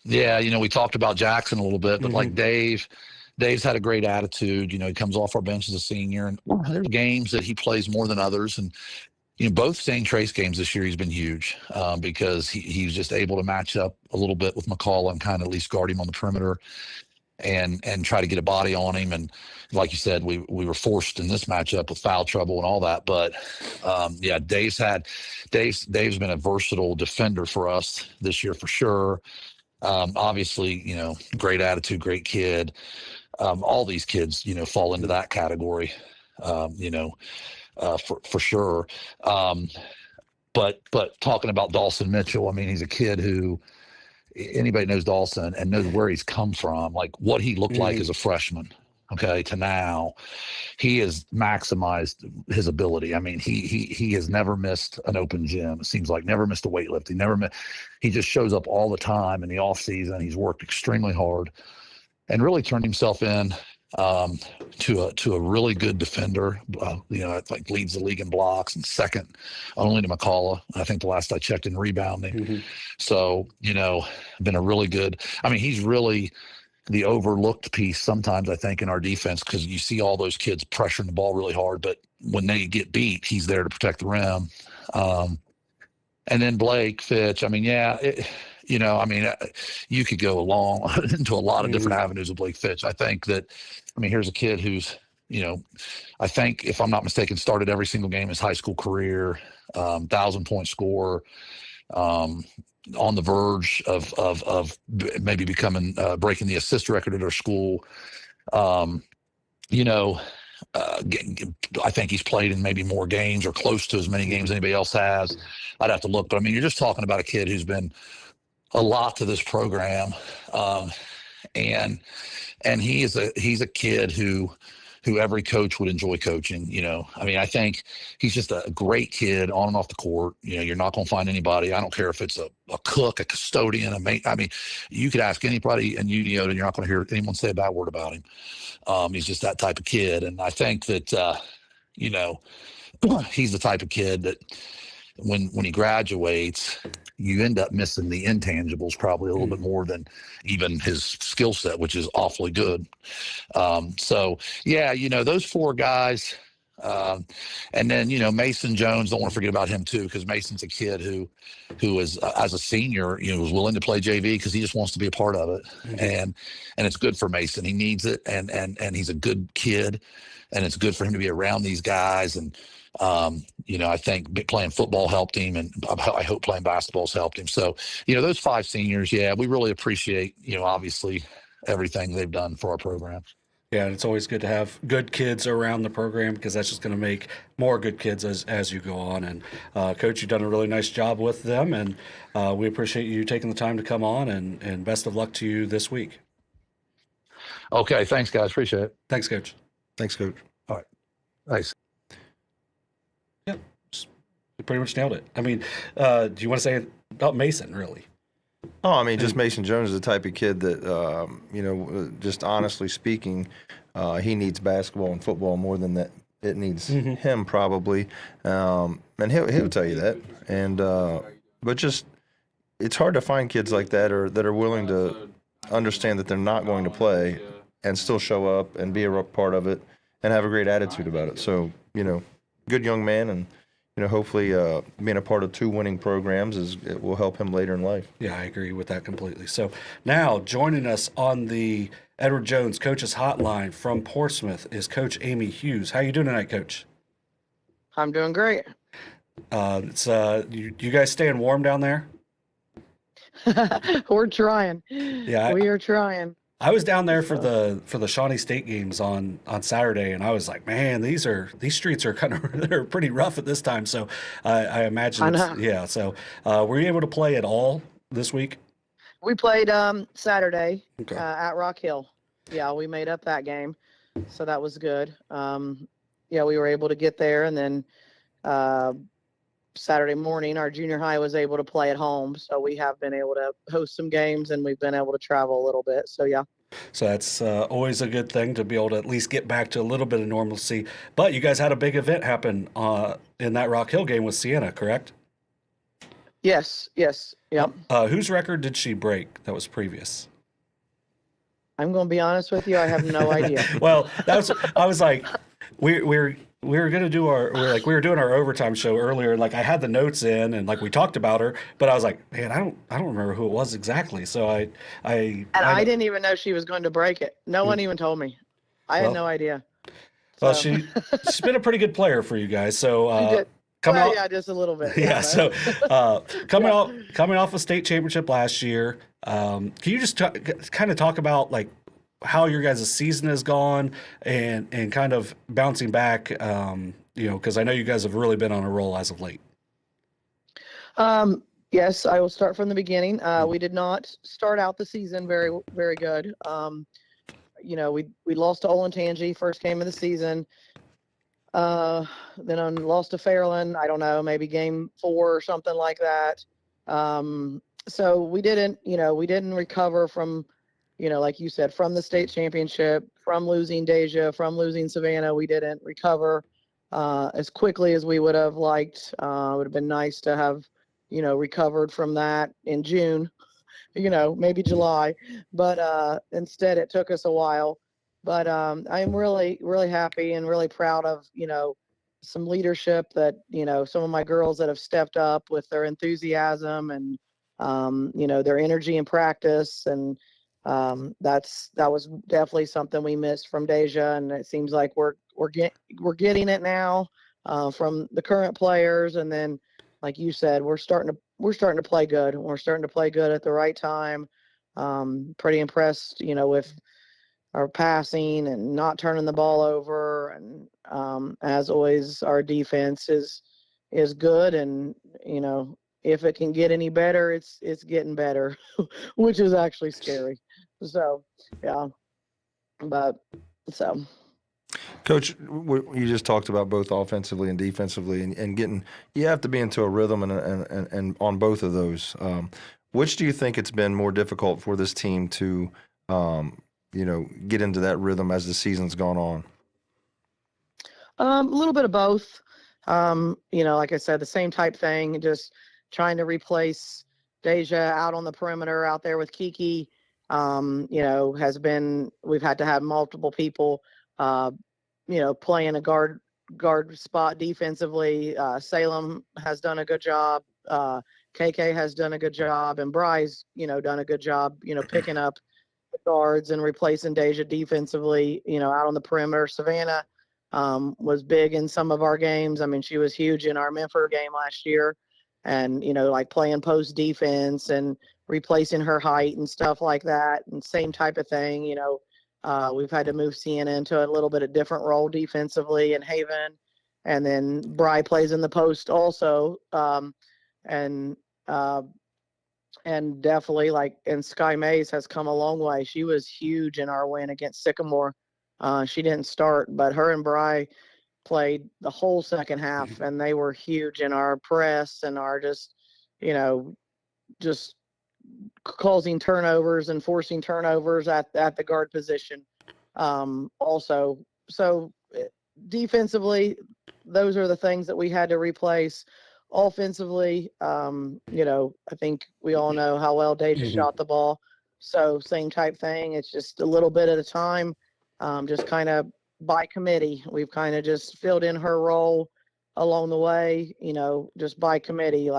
Yeah, we talked about Jackson a little bit, but like Dave's had a great attitude. He comes off our bench as a senior, and there's games that he plays more than others. And both St. Trace games this year, he's been huge because he's just able to match up a little bit with McCullough and kind of at least guard him on the perimeter and try to get a body on him. And like you said, we were forced in this matchup with foul trouble and all that. But Dave's been a versatile defender for us this year for sure. Obviously, great attitude, great kid. All these kids, fall into that category. For sure. But talking about Dawson Mitchell, he's a kid who, anybody knows Dawson and knows where he's come from, like what he looked like as a freshman, to now. He has maximized his ability. He has never missed an open gym. It seems like never missed a weightlifting, he just shows up all the time in the off season. He's worked extremely hard and really turned himself in to a really good defender. I think leads the league in blocks and second only to McCullough. I think the last I checked in rebounding. So, been a really good, he's really the overlooked piece sometimes, I think, in our defense, because you see all those kids pressuring the ball really hard, but when they get beat, he's there to protect the rim. And then Blake Fitch, you could go along into a lot of different avenues of Blake Fitch. I think that, here's a kid who's I think, if I'm not mistaken, started every single game his high school career, 1,000-point scorer, on the verge of maybe becoming breaking the assist record at our school. I think he's played in maybe more games or close to as many games as anybody else has. I'd have to look, but I mean, you're just talking about a kid who's been a lot to this program, and he's a kid who every coach would enjoy coaching. I mean, I think he's just a great kid on and off the court. You're not going to find anybody. I don't care if it's a cook, a custodian, a mate. I mean, you could ask anybody in Unioto, and you're not going to hear anyone say a bad word about him. He's just that type of kid. And I think that, he's the type of kid that when he graduates, you end up missing the intangibles probably a little bit more than even his skill set, which is awfully good. Those four guys. And then, Mason Jones, don't want to forget about him too, because Mason's a kid who is, as a senior, was willing to play JV because he just wants to be a part of it. Mm-hmm. And it's good for Mason. He needs it. And he's a good kid, and it's good for him to be around these guys. And, I think playing football helped him, and I hope playing basketball's helped him. So, those five seniors, we really appreciate, obviously everything they've done for our program. Yeah, and it's always good to have good kids around the program, because that's just going to make more good kids as you go on. And Coach, you've done a really nice job with them, and we appreciate you taking the time to come on, and best of luck to you this week. Okay, thanks, guys. Appreciate it. Thanks, Coach. Thanks, Coach. All right. Nice. Yep, you pretty much nailed it. I mean, do you want to say about Mason, really? Oh, I mean, just Mason Jones is the type of kid that, just honestly speaking, he needs basketball and football more than that it needs him probably, and he'll tell you that. And but just it's hard to find kids like that that are willing to understand that they're not going to play and still show up and be a part of it and have a great attitude about it. So good young man, and hopefully being a part of 2 winning programs it will help him later in life. Yeah, I agree with that completely. So now joining us on the Edward Jones Coaches Hotline from Portsmouth is Coach Amy Hughes. How you doing tonight, Coach? I'm doing great. It's you guys staying warm down there? We're trying. Yeah, we are trying. I was down there for the Shawnee State games on Saturday, and I was like, man, these streets are they're pretty rough at this time. So I imagine, So were you able to play at all this week? We played Saturday at Rock Hill. Yeah, we made up that game, so that was good. We were able to get there, and then Saturday morning, our junior high was able to play at home, so we have been able to host some games, and we've been able to travel a little bit. So yeah. So that's always a good thing, to be able to at least get back to a little bit of normalcy. But you guys had a big event happen in that Rock Hill game with Sienna, correct? Yes. Yep. Whose record did she break that was previous? I'm going to be honest with you. I have no idea. Well, I was like, we were gonna do we were doing our overtime show earlier. Like I had the notes in, and like we talked about her, but I was like, man, I don't remember who it was exactly. So I didn't even know she was going to break it. No one even told me. I had no idea. Well, she's been a pretty good player for you guys. So yeah, just a little bit. Yeah. So coming off a state championship last year, can you just kind of talk about like how your guys' season has gone and kind of bouncing back, because I know you guys have really been on a roll as of late. Yes, I will start from the beginning. We did not start out the season very, very good. We lost to Olentangy first game of the season. Then I lost to Fairland, I don't know, maybe game 4 or something like that. So we didn't recover from, like you said, from the state championship, from losing Deja, from losing Savannah. We didn't recover as quickly as we would have liked. It would have been nice to have, recovered from that in June, maybe July. But instead, it took us a while. But I'm really, really happy and really proud of, some leadership that, some of my girls that have stepped up with their enthusiasm and, their energy in practice. And that was definitely something we missed from Deja, and it seems like we're getting it now from the current players. And then, like you said, we're starting to play good. We're starting to play good at the right time. Pretty impressed, with our passing and not turning the ball over. And as always, our defense is good. And if it can get any better, it's getting better, which is actually scary. So, yeah. But so. Coach, you just talked about both offensively and defensively, and getting, you have to be into a rhythm and on both of those. Which do you think it's been more difficult for this team to, get into that rhythm as the season's gone on? A little bit of both. Like I said, the same type thing, just trying to replace Deja out on the perimeter out there with Kiki. We've had to have multiple people, playing a guard spot defensively. Salem has done a good job. KK has done a good job, and Bry's, done a good job, picking up the guards and replacing Deja defensively, out on the perimeter. Savannah was big in some of our games. I mean, she was huge in our Memphis game last year, and, like playing post defense and replacing her height and stuff like that. And same type of thing, we've had to move Sienna into a little bit of different role defensively in Haven. And then Bry plays in the post also. And definitely and Sky Mays has come a long way. She was huge in our win against Sycamore. She didn't start, but her and Bry played the whole second half, and they were huge in our press and our just causing turnovers and forcing turnovers at the guard position. Also, so defensively, those are the things that we had to replace. Offensively, I think we all know how well Deja shot the ball. So same type thing. It's just a little bit at a time, just kind of by committee. We've kind of just filled in her role along the way, just by committee.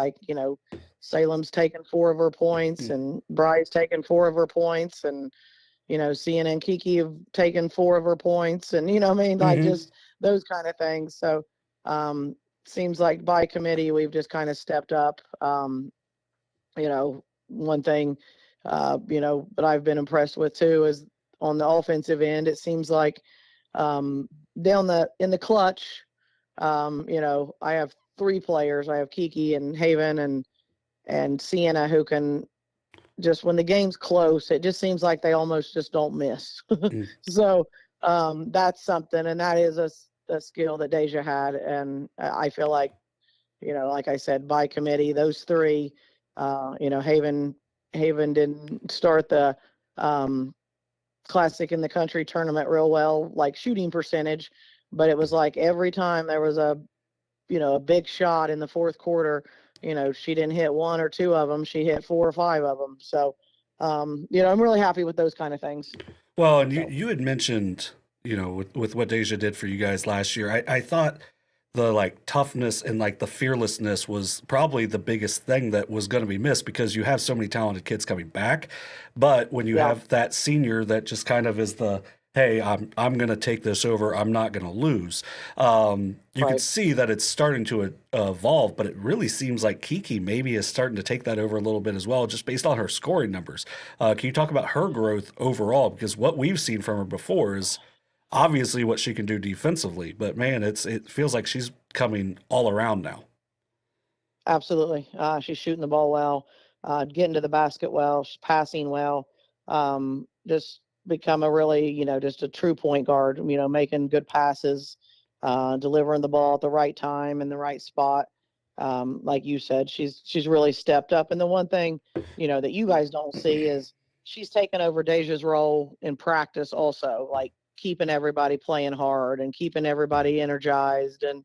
Salem's taken 4 of her points, and Bry's taken 4 of her points, and Sienna and Kiki have taken 4 of her points, and just those kind of things. So seems like by committee we've just kind of stepped up. One thing that I've been impressed with too is on the offensive end. It seems like in the clutch, I have 3 players. I have Kiki and Haven and Sienna, who can just, when the game's close, it just seems like they almost just don't miss. So that's something, and that is a skill that Deja had. And I feel like, like I said, by committee, those 3, Haven didn't start the Classic in the Country tournament real well, like shooting percentage, but it was like every time there was a big shot in the fourth quarter, she didn't hit 1 or 2 of them. She hit 4 or 5 of them. So, I'm really happy with those kind of things. Well, and you had mentioned, with what Deja did for you guys last year, I thought the toughness and the fearlessness was probably the biggest thing that was going to be missed, because you have so many talented kids coming back. But when you have that senior that just kind of is the, hey, I'm going to take this over, I'm not going to lose. You can see that it's starting to evolve, but it really seems like Kiki maybe is starting to take that over a little bit as well, just based on her scoring numbers. Can you talk about her growth overall? Because what we've seen from her before is obviously what she can do defensively, but man, it feels like she's coming all around now. Absolutely. She's shooting the ball well, getting to the basket well, she's passing well, just become a really, just a true point guard, making good passes, delivering the ball at the right time in the right spot. Like you said, she's really stepped up. And the one thing, that you guys don't see is she's taken over Deja's role in practice also, keeping everybody playing hard and keeping everybody energized. And,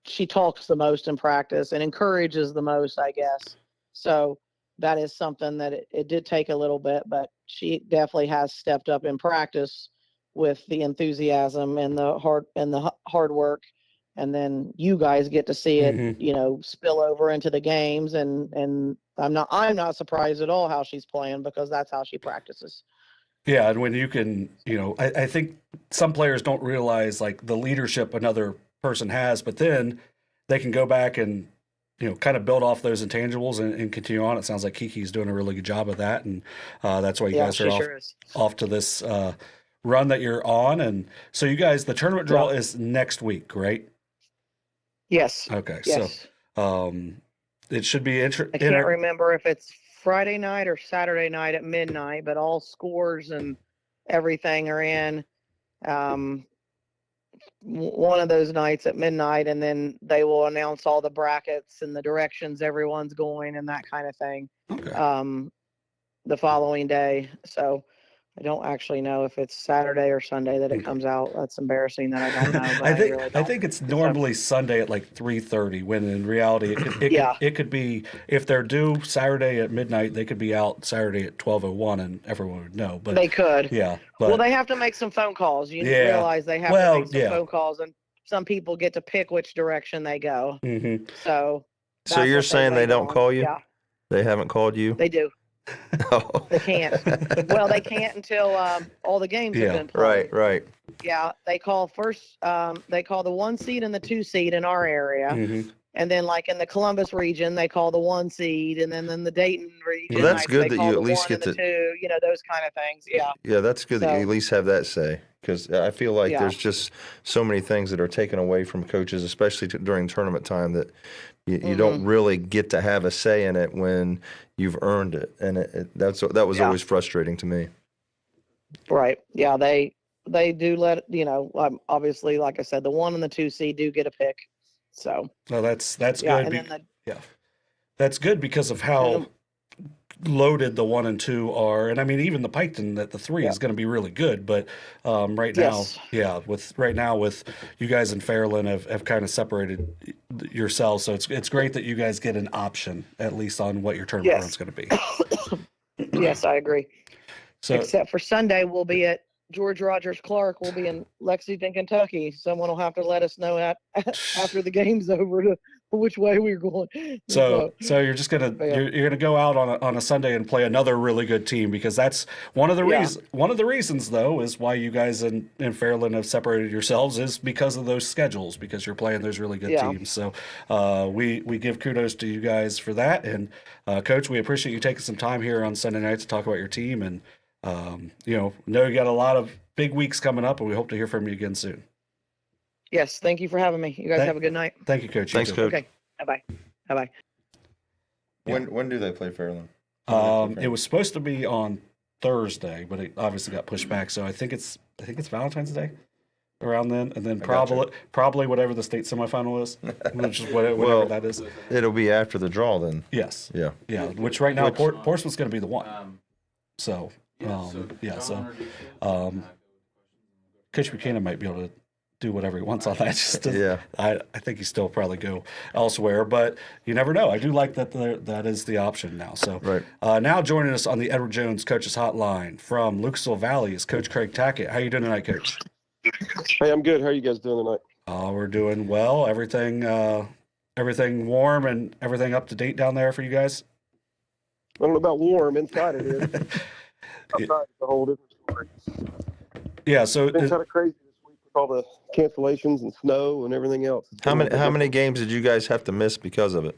she talks the most in practice and encourages the most, I guess. So that is something that it did take a little bit, but she definitely has stepped up in practice with the enthusiasm and the hard work. and then you guys get to see it, you know, spill over into the games. And I'm not surprised at all how she's playing, because that's how she practices. Yeah, and when you can, you know, I think some players don't realize like the leadership another person has, but then they can go back and, you know, kind of build off those intangibles and continue on. It sounds like Kiki's doing a really good job of that, and that's why you guys are off to this run that you're on. And so you guys, the tournament draw is next week, right? Yes. Okay. Yes. So it should be I can't remember if it's Friday night or Saturday night at midnight, but all scores and everything are in one of those nights at midnight, and then they will announce all the brackets and the directions everyone's going and that kind of thing the following day. So I don't actually know if it's Saturday or Sunday that it comes out. That's embarrassing that I don't know. But I think it's normally Sunday at like 3:30, when in reality it could be, if they're due Saturday at midnight, they could be out Saturday at 12:01 and everyone would know. But they could. Yeah. Well, they have to make some phone calls. You realize they have to make some phone calls, and some people get to pick which direction they go. So you're saying they don't call you? Yeah. They haven't called you? They do. Oh. They can't. Well, they can't until all the games have been played. Right. Yeah, they call first. They call the 1 seed and the 2 seed in our area, and then like in the Columbus region, they call the 1 seed, and then in the Dayton region, well, that's good that you at least get the 2. You know, those kind of things. Yeah. Yeah, that's good that you at least have that say, because I feel like there's just so many things that are taken away from coaches, especially during tournament time, that you don't really get to have a say in it when you've earned it, and that was always frustrating to me. Right. Yeah, they do let, you know, obviously, like I said, the 1 and the 2 seed do get a pick. So. No, that's good. And that's good because of how loaded the 1 and 2 are, and I mean even the Piketon at the 3 is going to be really good. But right now, with you guys and Fairland have kind of separated yourselves, so it's great that you guys get an option at least on what your tournament run's going to be. Yes, I agree. So except for Sunday, we'll be at George Rogers Clark. We'll be in Lexington, Kentucky. Someone will have to let us know after the game's over which way we're going. So you're just gonna you're gonna go out on a Sunday and play another really good team, because that's one of the reasons. One of the reasons, though, is why you guys in Fairland have separated yourselves is because of those schedules, because you're playing those really good teams. So we give kudos to you guys for that, and Coach, we appreciate you taking some time here on Sunday night to talk about your team, and know you got a lot of big weeks coming up, and we hope to hear from you again soon. Yes, thank you for having me. You guys have a good night. Thank you, Coach. Thanks, Coach. Okay, bye-bye. When do they play Fairland? It was supposed to be on Thursday, but it obviously got pushed back. So I think it's Valentine's Day around then, and then probably whatever the state semifinal is, which is whatever that is. It'll be after the draw then. Yes. Yeah. Which right now Portsmouth's going to be the 1. So Coach Buchanan might be able to do whatever he wants on that. I think he still probably go elsewhere, but you never know. I do like that that is the option now. So now joining us on the Edward Jones Coaches Hotline from Lucasville Valley is Coach Craig Tackett. How you doing tonight, Coach? Hey, I'm good. How are you guys doing tonight? We're doing well. Everything warm and everything up to date down there for you guys? I don't know about warm. Inside it is. Outside it's a whole different story. Yeah, so it's been kind of crazy this week with all the cancellations and snow and everything else. How many games did you guys have to miss because of it?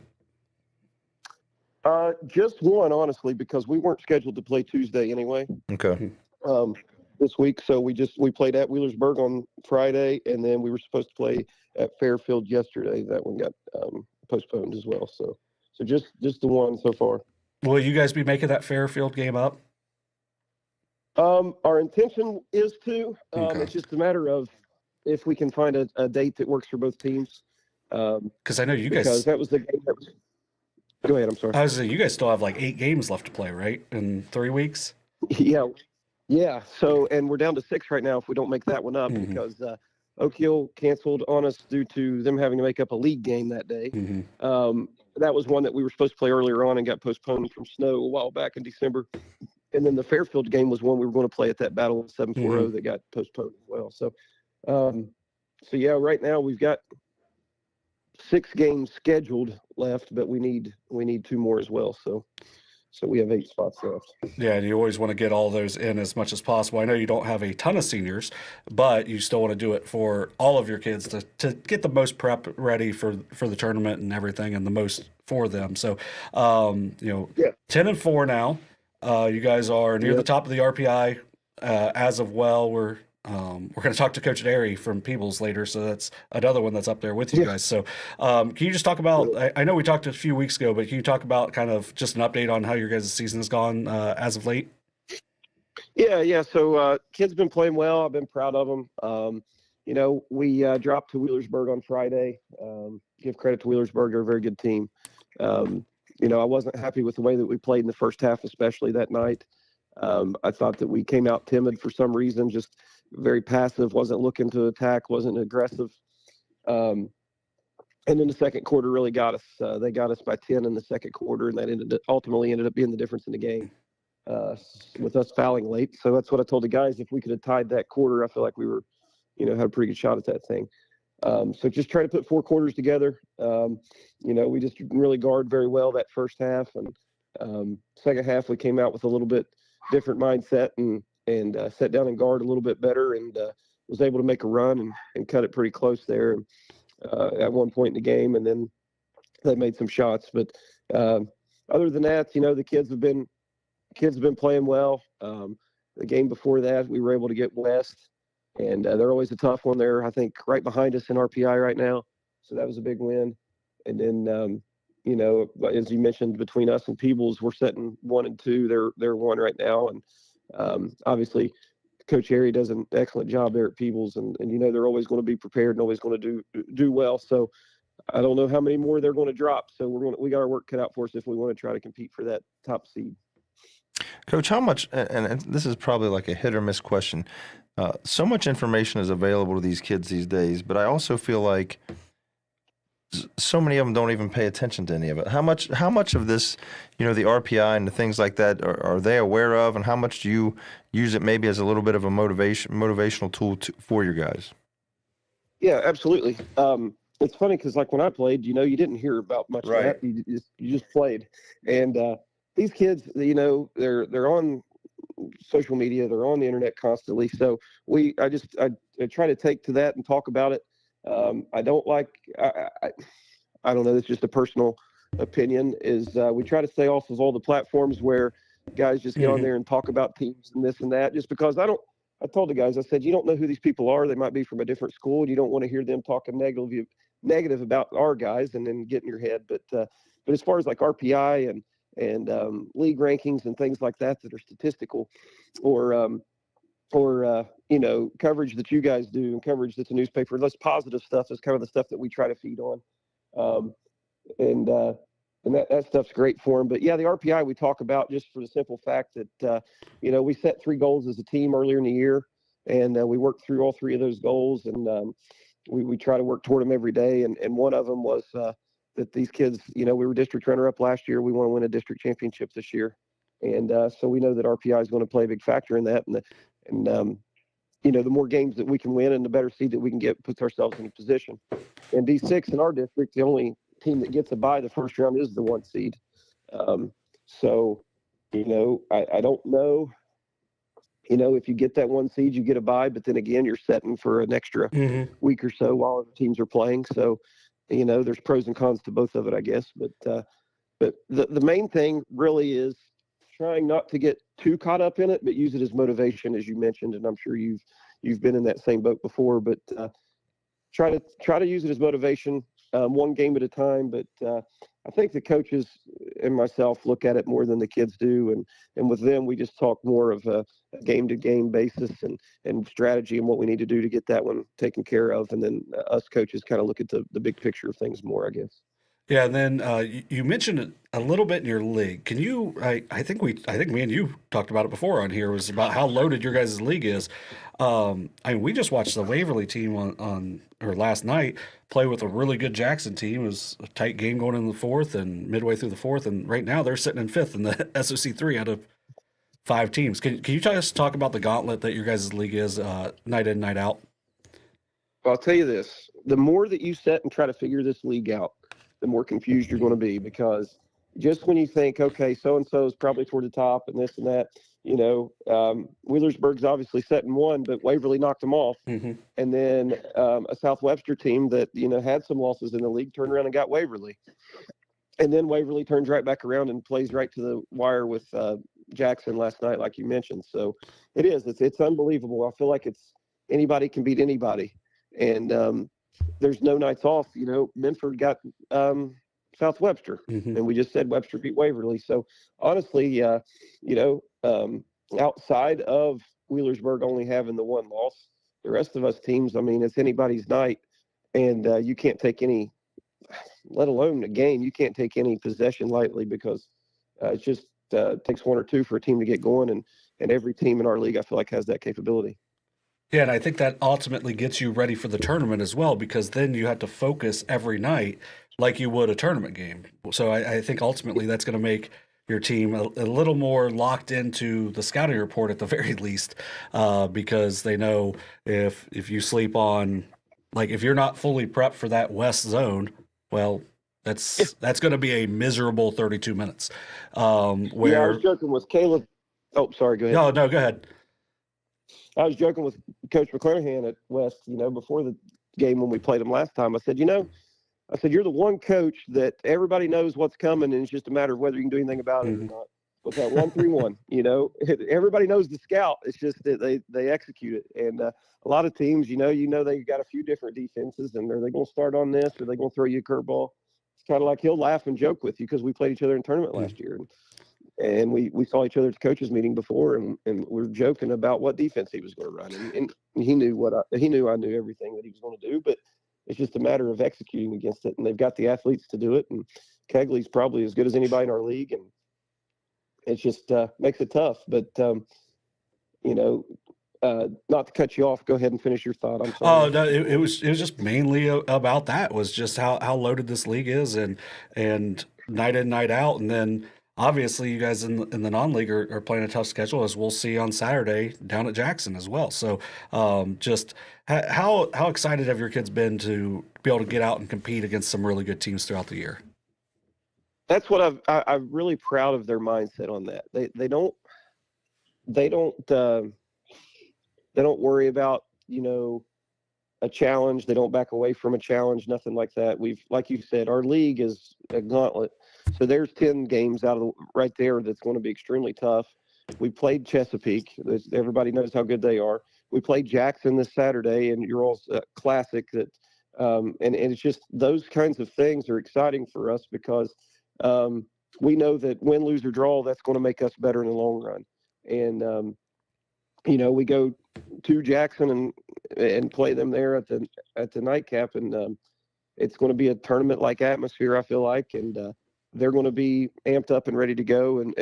Just one, honestly, because we weren't scheduled to play Tuesday anyway. Okay. This week, so we played at Wheelersburg on Friday, and then we were supposed to play at Fairfield yesterday. That one got postponed as well. So just the one so far. Will you guys be making that Fairfield game up? Our intention is to. It's just a matter of if we can find a date that works for both teams. Because I know you guys. Because that was the game that was. Go ahead. I'm sorry. I was saying you guys still have like 8 games left to play, right? In 3 weeks. Yeah. So, and we're down to 6 right now if we don't make that one up because Oak Hill canceled on us due to them having to make up a league game that day. That was one that we were supposed to play earlier on and got postponed from snow a while back in December. And then the Fairfield game was one we were going to play at that Battle of 740 that got postponed as well. So, yeah, right now we've got 6 games scheduled left, but we need 2 more as well. So we have 8 spots left. Yeah, and you always want to get all those in as much as possible. I know you don't have a ton of seniors, but you still want to do it for all of your kids to get the most prep ready for the tournament and everything, and the most for them. So, 10-4 now. You guys are near the top of the RPI as of well. We're going to talk to Coach Arey from Peebles later, so that's another one that's up there with you guys. So can you just talk about, I know we talked a few weeks ago, but can you talk about kind of just an update on how your guys' season has gone as of late? Yeah. So kids been playing well. I've been proud of them. We dropped to Wheelersburg on Friday. Give credit to Wheelersburg. They're a very good team. I wasn't happy with the way that we played in the first half, especially that night. I thought that we came out timid for some reason, just very passive, wasn't looking to attack, wasn't aggressive. And then the second quarter really got us. They got us by 10 in the second quarter, and that ultimately ended up being the difference in the game with us fouling late. So that's what I told the guys. If we could have tied that quarter, I feel like we were, had a pretty good shot at that thing. So just trying to put 4 quarters together. We just really guard very well that first half, and second half we came out with a little bit different mindset and sat down and guard a little bit better, and was able to make a run and cut it pretty close there at one point in the game, and then they made some shots. But other than that, the kids have been playing well. The game before that, we were able to get West, and they're always a tough one. They're, I think, right behind us in RPI right now, so that was a big win. And then as you mentioned, between us and Peebles, we're sitting 1 and 2. They're 1 right now, and obviously Coach Arey does an excellent job there at Peebles, and they're always going to be prepared and always going to do well. So I don't know how many more they're going to drop. So we got our work cut out for us if we want to try to compete for that top seed. Coach, how much? And this is probably like a hit or miss question. So much information is available to these kids these days, but I also feel like so many of them don't even pay attention to any of it. How much of this, the RPI and the things like that, are they aware of, and how much do you use it maybe as a little bit of a motivational tool for your guys? Yeah, absolutely. It's funny because like when I played, you didn't hear about much of that. You just played, and these kids, they're on social media, they're on the internet constantly. So I try to take to that and talk about it. I don't like, I don't know, it's just a personal opinion, is we try to stay off of all the platforms where guys just get on there and talk about teams and this and that, just because I told the guys, I said, you don't know who these people are. They might be from a different school, and you don't want to hear them talking negative about our guys and then get in your head. But as far as like RPI and league rankings and things like that are statistical, or coverage that you guys do and coverage that's a newspaper, less positive stuff is kind of the stuff that we try to feed on. And that stuff's great for them. But yeah, the RPI we talk about just for the simple fact that, we set 3 goals as a team earlier in the year, and we worked through all 3 of those goals, and we try to work toward them every day. And one of them was that these kids, we were district runner-up last year. We want to win a district championship this year. And so we know that RPI is going to play a big factor in that. And the more games that we can win and the better seed that we can get puts ourselves in a position. And D6 in our district, the only team that gets a bye the first round is the 1 seed. So, I don't know, if you get that 1 seed, you get a bye, but then again, you're setting for an extra week or so while other teams are playing. So, there's pros and cons to both of it, I guess. But the main thing really is trying not to get too caught up in it, but use it as motivation, as you mentioned, and I'm sure you've been in that same boat before. But try to use it as motivation, 1 game at a time. But I think the coaches and myself look at it more than the kids do, and with them we just talk more of a game-to-game basis and strategy and what we need to do to get that one taken care of, and then us coaches kind of look at the big picture of things more, I guess. Yeah, and then you mentioned it a little bit in your league. Can you? I think me and you talked about it before on here. Was about how loaded your guys' league is. We just watched the Waverly team on last night play with a really good Jackson team. It was a tight game going in the 4th and midway through the 4th, and right now they're sitting in 5th in the SOC3 out of 5 teams. Can you just talk about the gauntlet that your guys' league is night in, night out? I'll tell you this, the more that you sit and try to figure this league out, the more confused you're going to be, because just when you think, okay, so-and-so is probably toward the top and this and that, Wheelersburg's obviously setting one, but Waverly knocked them off. Mm-hmm. And then a South Webster team that, had some losses in the league turned around and got Waverly. And then Waverly turns right back around and plays right to the wire with Jackson last night, like you mentioned. So it's unbelievable. I feel like anybody can beat anybody. And there's no nights off. Minford got South Webster, mm-hmm. and we just said Webster beat Waverly. So honestly, outside of Wheelersburg only having the one loss, the rest of us teams, it's anybody's night, and you can't take any, let alone a game, you can't take any possession lightly, because it just takes one or two for a team to get going, and every team in our league, I feel like, has that capability. Yeah, and I think that ultimately gets you ready for the tournament as well, because then you have to focus every night like you would a tournament game. So I think ultimately that's going to make your team a little more locked into the scouting report at the very least, because they know if you sleep on, like, if you're not fully prepped for that West zone, well, that's going to be a miserable 32 minutes. I was joking with Caleb. Oh, sorry, go ahead. No, go ahead. I was joking with Coach McClanahan at West, before the game when we played him last time. I said, you're the one coach that everybody knows what's coming, and it's just a matter of whether you can do anything about it or not. With that 1-3-1, everybody knows the scout. It's just that they execute it. And a lot of teams, they got a few different defenses, and are they going to start on this, or are they going to throw you a curveball? It's kind of like he'll laugh and joke with you, because we played each other in tournament last year. And we saw each other at the coaches meeting before, and we were joking about what defense he was going to run. And he knew I knew everything that he was going to do, but it's just a matter of executing against it. And they've got the athletes to do it. And Kegley's probably as good as anybody in our league. And it's just makes it tough. But, not to cut you off, go ahead and finish your thought. I'm sorry. Oh, no, it was just mainly about that, was just how loaded this league is, and night in, night out. And then obviously you guys in the non-league are playing a tough schedule, as we'll see on Saturday down at Jackson as well. So just how excited have your kids been to be able to get out and compete against some really good teams throughout the year? That's what I'm really proud of their mindset on that. They don't worry about, a challenge. They don't back away from a challenge, nothing like that. Like you said, our league is a gauntlet. So there's 10 games right there that's going to be extremely tough. We played Chesapeake. Everybody knows how good they are. We played Jackson this Saturday, and you're all classic. And it's just those kinds of things are exciting for us, because we know that win, lose, or draw, that's going to make us better in the long run. And we go to Jackson and play them there at the nightcap, and it's going to be a tournament-like atmosphere, I feel like, and they're going to be amped up and ready to go, and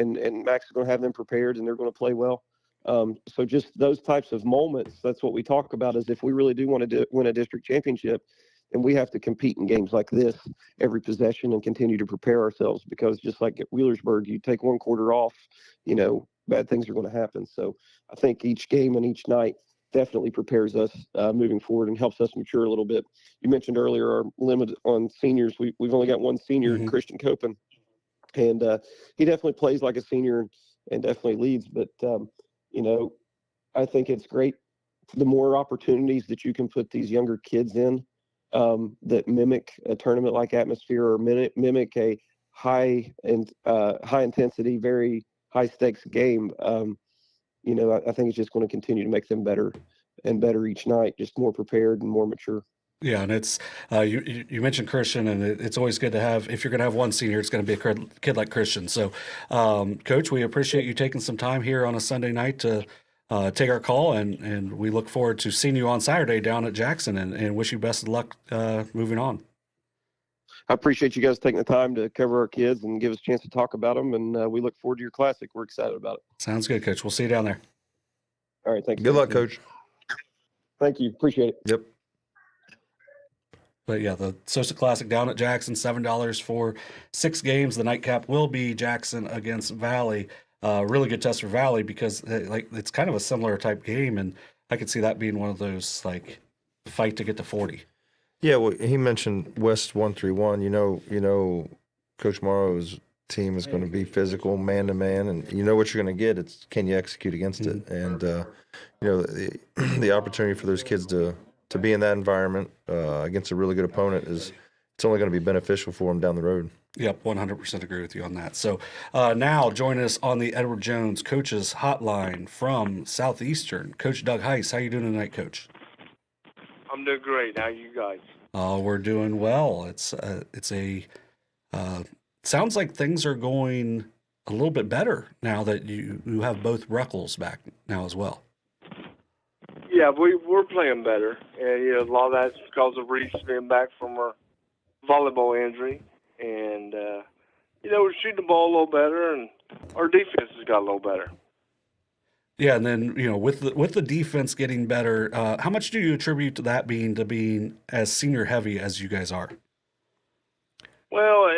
Max is going to have them prepared, and they're going to play well. So just those types of moments, that's what we talk about, is if we really do want to win a district championship, and we have to compete in games like this every possession and continue to prepare ourselves, because just like at Wheelersburg, you take one quarter off, bad things are going to happen. So I think each game and each night definitely prepares us moving forward and helps us mature a little bit. You mentioned earlier our limit on seniors. We've only got one senior, Mm-hmm. Christian Copen, and he definitely plays like a senior and definitely leads. But, I think it's great, the more opportunities that you can put these younger kids in that mimic a tournament-like atmosphere, or mimic a high intensity, very high stakes game. I think it's just going to continue to make them better and better each night, just more prepared and more mature. Yeah, and it's you mentioned Christian, and it's always good to have, if you're going to have one senior, it's going to be a kid like Christian. So, Coach, we appreciate you taking some time here on a Sunday night to take our call, and we look forward to seeing you on Saturday down at Jackson, and wish you best of luck moving on. I appreciate you guys taking the time to cover our kids and give us a chance to talk about them, and we look forward to your classic. We're excited about it. Sounds good, Coach. We'll see you down there. All right, thanks. Good luck, Coach. Thank you. Appreciate it. Yep. But yeah, the SOSA Classic down at Jackson, $7 for 6 games. The nightcap will be Jackson against Valley. Really good test for Valley, because it's kind of a similar type game, and I could see that being one of those fight to get to 40. Yeah, well, he mentioned West 131. You know, Coach Morrow's team is going to be physical, man to man, and you know what you're going to get. It's can you execute against it? And the opportunity for those kids to be in that environment against a really good opponent it's only going to be beneficial for them down the road. Yep, 100% agree with you on that. So now join us on the Edward Jones Coaches Hotline from Southeastern. Coach Doug Hice, how you doing tonight, Coach? I'm doing great. How you guys? We're doing well. It's sounds like things are going a little bit better now that you have both Ruckles back now as well. Yeah, we're playing better, and a lot of that's because of Reese being back from her volleyball injury, and we're shooting the ball a little better, and our defense has got a little better. Yeah, and then with the defense getting better, how much do you attribute to that being as senior heavy as you guys are? Well,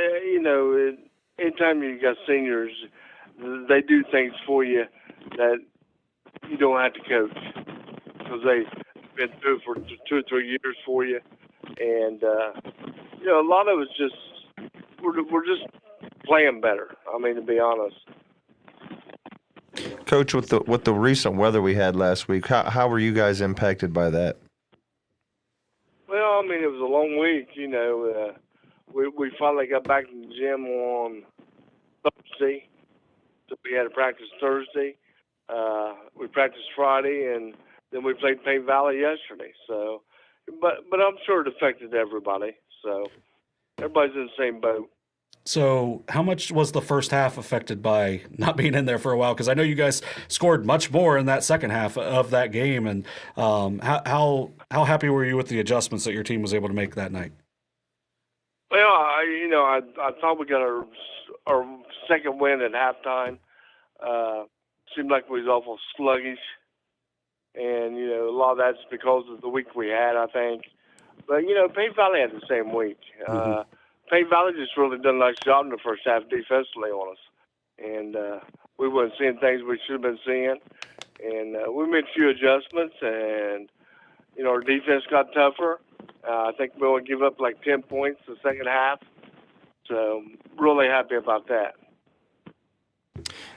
anytime you got seniors, they do things for you that you don't have to coach because they've been through it for 2 or 3 years for you, and a lot of it's just we're just playing better. I mean, to be honest. Coach, with the recent weather we had last week, how were you guys impacted by that? Well, I mean, it was a long week. We finally got back to the gym on Thursday, so we had to practice Thursday. We practiced Friday, and then we played Payne Valley yesterday. So, but I'm sure it affected everybody. So everybody's in the same boat. So how much was the first half affected by not being in there for a while? Because I know you guys scored much more in that second half of that game. And how happy were you with the adjustments that your team was able to make that night? Well, I thought we got our second win at halftime. Seemed like we was awful sluggish. And, a lot of that's because of the week we had, I think. But, Payne Valley had the same week. Payne Valley just really done a nice job in the first half defensively on us. And we weren't seeing things we should have been seeing. And we made a few adjustments, and, our defense got tougher. I think we only give up like 10 points the second half. So really happy about that.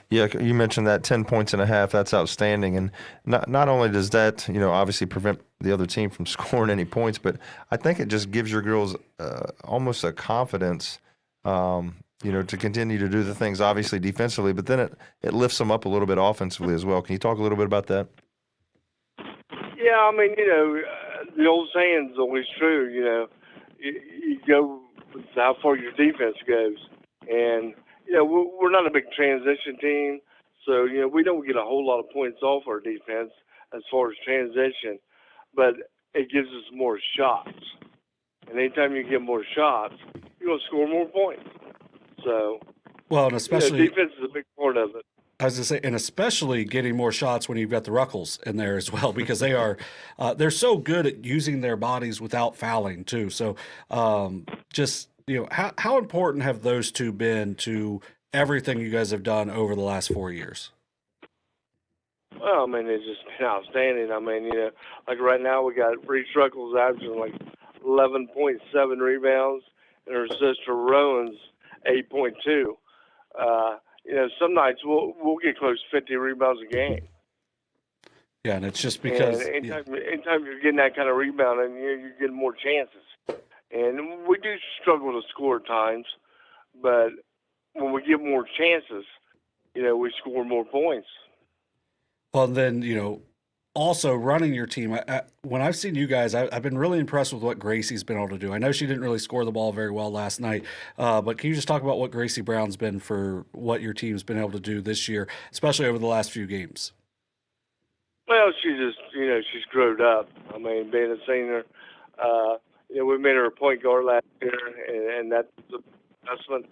Yeah, you mentioned that 10 points and a half. That's outstanding. And not only does that, obviously prevent the other team from scoring any points, but I think it just gives your girls almost a confidence, to continue to do the things, obviously defensively, but then it lifts them up a little bit offensively as well. Can you talk a little bit about that? Yeah, I mean, the old saying's always true, you go with how far your defense goes. And, we're not a big transition team, so, we don't get a whole lot of points off our defense as far as transition, but it gives us more shots. And anytime you get more shots, you're going to score more points. So, well, and especially defense is a big part of it. I was going to say, and especially getting more shots when you've got the Ruckles in there as well, because they are they're so good at using their bodies without fouling too. So how important have those two been to everything you guys have done over the last 4 years? Well, I mean, it's just been outstanding. I mean, like right now we got Reese Ruckles averaging like 11.7 rebounds, and her sister Rowan's 8.2. Some nights we'll get close to 50 rebounds a game. Yeah, and it's just because anytime you're getting that kind of rebound, and you're getting more chances. And we do struggle to score at times, but when we get more chances, we score more points. Well, then, also running your team, when I've seen you guys, I've been really impressed with what Gracie's been able to do. I know she didn't really score the ball very well last night, but can you just talk about what Gracie Brown's been for what your team's been able to do this year, especially over the last few games? Well, she just, she's grown up. I mean, being a senior, we made her a point guard last year, and that's an investment.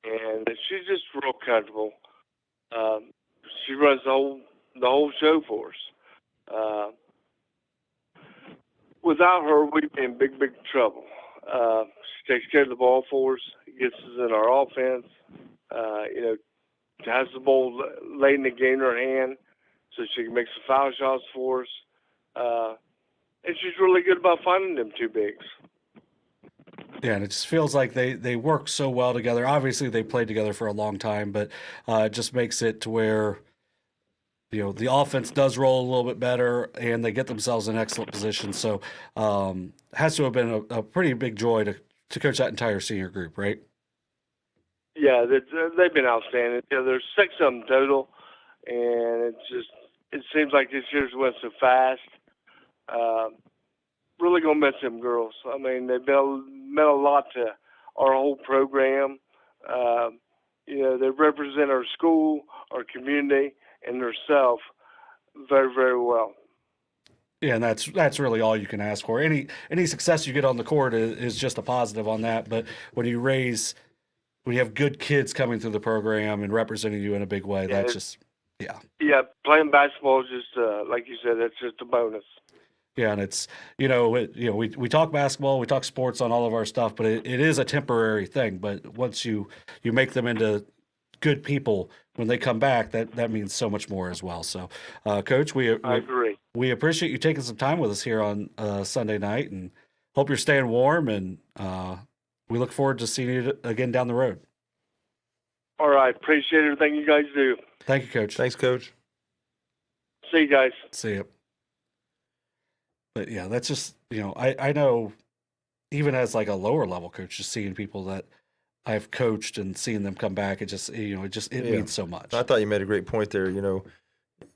And she's just real comfortable. She runs the whole show for us. Without her, we'd be in big, big trouble. She takes care of the ball for us, gets us in our offense, has the ball late in the game in her hand so she can make some foul shots for us. and she's really good about finding them two bigs. Yeah, and it just feels like they work so well together. Obviously, they played together for a long time, but it just makes it to where the offense does roll a little bit better, and they get themselves in excellent position. So has to have been a pretty big joy to coach that entire senior group, right? Yeah, they've been outstanding. There's 6 of them total, and it seems like this year's went so fast. Really gonna miss them girls. I mean, they've meant a lot to our whole program. They represent our school, our community, and themselves very, very well. Yeah, and that's really all you can ask for. Any success you get on the court is just a positive on that. But when you have good kids coming through the program and representing you in a big way, that's just Yeah, playing basketball is just like you said, that's just a bonus. Yeah, and it's we talk basketball, we talk sports on all of our stuff, but it is a temporary thing. But once you make them into good people, when they come back, that means so much more as well. So, Coach, I agree. We appreciate you taking some time with us here on Sunday night, and hope you're staying warm. And we look forward to seeing you again down the road. All right, appreciate everything you guys do. Thank you, Coach. Thanks, Coach. See you guys. See you. But yeah, that's just I know, even as like a lower level coach, just seeing people that I've coached and seeing them come back, it means so much. I thought you made a great point there.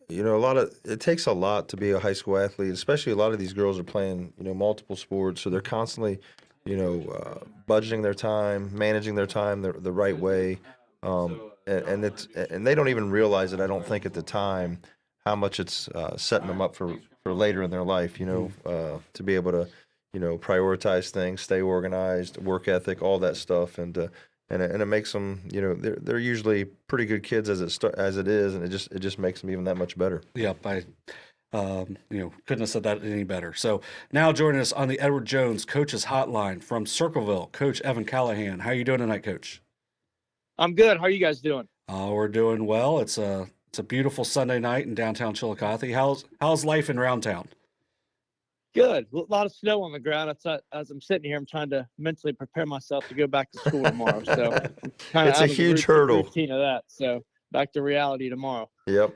It takes a lot to be a high school athlete, especially a lot of these girls are playing, multiple sports. So they're constantly, budgeting their time, managing their time the right way. And they don't even realize it, I don't think, at the time, how much it's setting them up for later in their life, to be able to, prioritize things, stay organized, work ethic, all that stuff. And it makes them, they're usually pretty good kids as it is, and it just makes them even that much better. Yep, I couldn't have said that any better. So now joining us on the Edward Jones Coaches Hotline from Circleville, Coach Evan Callihan. How are you doing tonight, Coach? I'm good. How are you guys doing? We're doing well. It's a beautiful Sunday night in downtown Chillicothe. How's life in Round Town? Good. A lot of snow on the ground. As I'm sitting here, I'm trying to mentally prepare myself to go back to school tomorrow. So it's a huge hurdle. Routine of that. So back to reality tomorrow. Yep.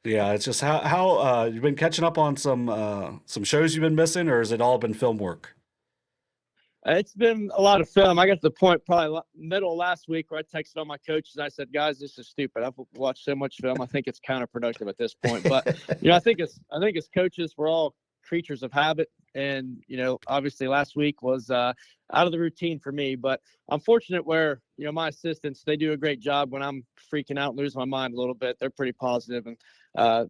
Yeah, it's just how you've been catching up on some shows you've been missing, or has it all been film work? It's been a lot of film. I got to the point probably middle of last week where I texted all my coaches. I said, guys, this is stupid. I've watched so much film. I think it's counterproductive at this point. But, I think as coaches, we're all creatures of habit. And, obviously last week was out of the routine for me. But I'm fortunate where, my assistants, they do a great job when I'm freaking out and losing my mind a little bit. They're pretty positive, and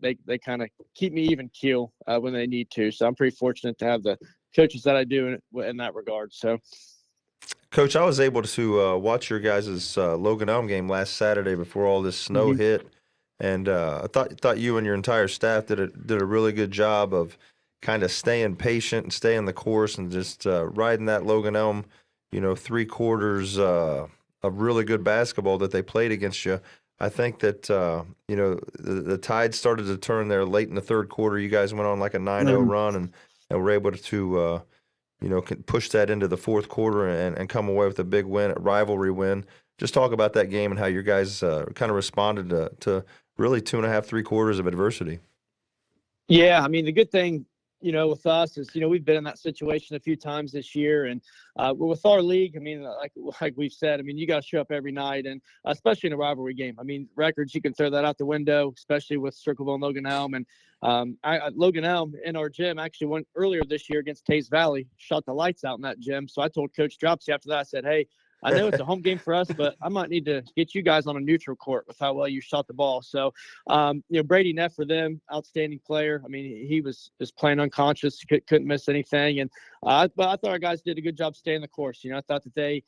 they kind of keep me even keel when they need to. So I'm pretty fortunate to have the coaches that I do in that regard. So, Coach, I was able to watch your guys' Logan Elm game last Saturday before all this snow hit, and I thought you and your entire staff did a really good job of kind of staying patient and staying the course and just riding that Logan Elm, 3 quarters of really good basketball that they played against you. I think that the tide started to turn there late in the third quarter. You guys went on like a 9-0 run and we're able to, push that into the fourth quarter and come away with a big win, a rivalry win. Just talk about that game and how your guys kind of responded to really 2.5, 3 quarters of adversity. Yeah, I mean, the good thing, with us is, we've been in that situation a few times this year. And with our league, I mean, like we've said, I mean, you got to show up every night, and especially in a rivalry game. I mean, records, you can throw that out the window, especially with Circleville and Logan Elm. And Logan Elm in our gym actually went earlier this year against Taze Valley, shot the lights out in that gym. So I told Coach Dropsy after that, I said, hey, I know it's a home game for us, but I might need to get you guys on a neutral court with how well you shot the ball. So, Brady Neff for them, outstanding player. I mean, he was just playing unconscious, couldn't miss anything. And but I thought our guys did a good job staying the course. I thought that they,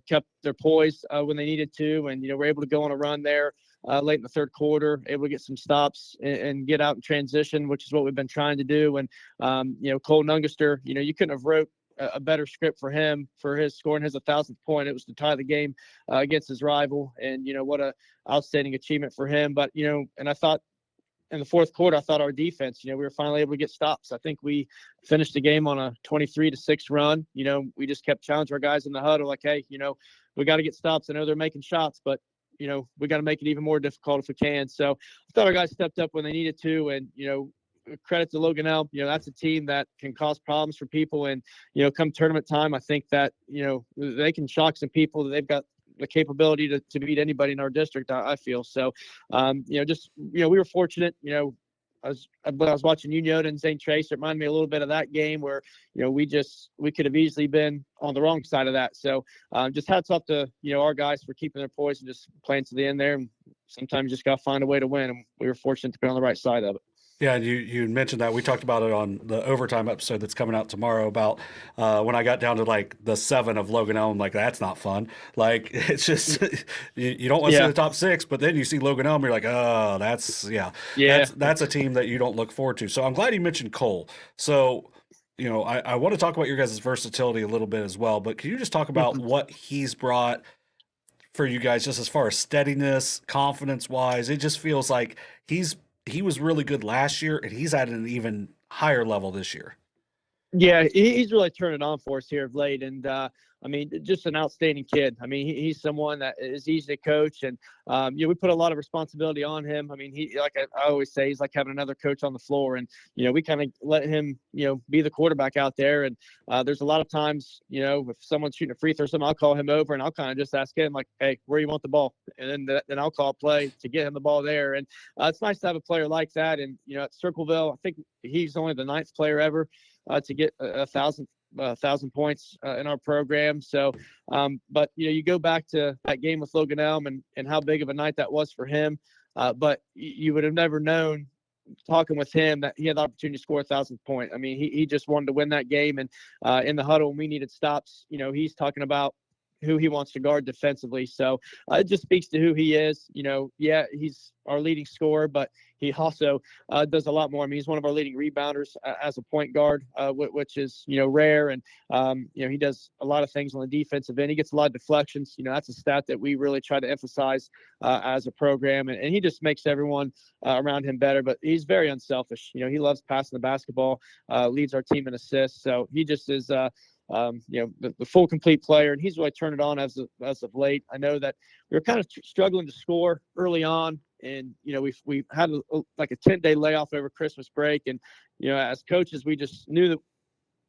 kept their poise when they needed to, and were able to go on a run there late in the third quarter, able to get some stops and get out in transition, which is what we've been trying to do. And Cole Nungaster, you couldn't have wrote a better script for him for his scoring his 1,000th point. It was to tie the game against his rival, and what a outstanding achievement for him. But and I thought in the fourth quarter, I thought our defense, we were finally able to get stops. I think we finished the game on a 23-6 run. We just kept challenging our guys in the huddle, like, hey, we got to get stops. I know they're making shots, but we got to make it even more difficult if we can. So I thought our guys stepped up when they needed to, and credit to Logan Elm. That's a team that can cause problems for people, and come tournament time, I think that they can shock some people. That they've got the capability to beat anybody in our district, I feel. So we were fortunate. I was watching Unioto and Zane Trace. It reminded me a little bit of that game where we could have easily been on the wrong side of that. So just hats off to our guys for keeping their poise and just playing to the end there. And sometimes you just got to find a way to win, and we were fortunate to be on the right side of it. Yeah, you mentioned that. We talked about it on the overtime episode that's coming out tomorrow about when I got down to like the 7 of Logan Elm. Like, that's not fun. Like, it's just you don't want to see the top 6, but then you see Logan Elm, you're like, oh, that's a team that you don't look forward to. So I'm glad you mentioned Cole. So I want to talk about your guys' versatility a little bit as well, but can you just talk about what he's brought for you guys, just as far as steadiness, confidence wise? It just feels like he was really good last year, and he's at an even higher level this year. Yeah, he's really turned it on for us here of late, and just an outstanding kid. He's someone that is easy to coach, and we put a lot of responsibility on him. He, like I always say, he's like having another coach on the floor, and we kind of let him be the quarterback out there. And there's a lot of times if someone's shooting a free throw or something, I'll call him over and I'll kind of just ask him like, hey, where you want the ball, and then I'll call a play to get him the ball there. And it's nice to have a player like that. And at Circleville, I think he's only the 9th player ever to get 1,000 points in our program. So, but you go back to that game with Logan Elm and how big of a night that was for him. But you would have never known, talking with him, that he had the opportunity to score 1,000th point. He just wanted to win that game. And in the huddle, when we needed stops, he's talking about who he wants to guard defensively. So it just speaks to who he is. He's our leading scorer, but he also does a lot more. He's one of our leading rebounders as a point guard, which is, rare. And, he does a lot of things on the defensive end. He gets a lot of deflections. That's a stat that we really try to emphasize as a program. And he just makes everyone around him better. But he's very unselfish. He loves passing the basketball, leads our team in assists. So he just is the full complete player, and he's really turned it on as of late. I know that we were kind of struggling to score early on, and we had like a 10-day layoff over Christmas break, and as coaches, we just knew that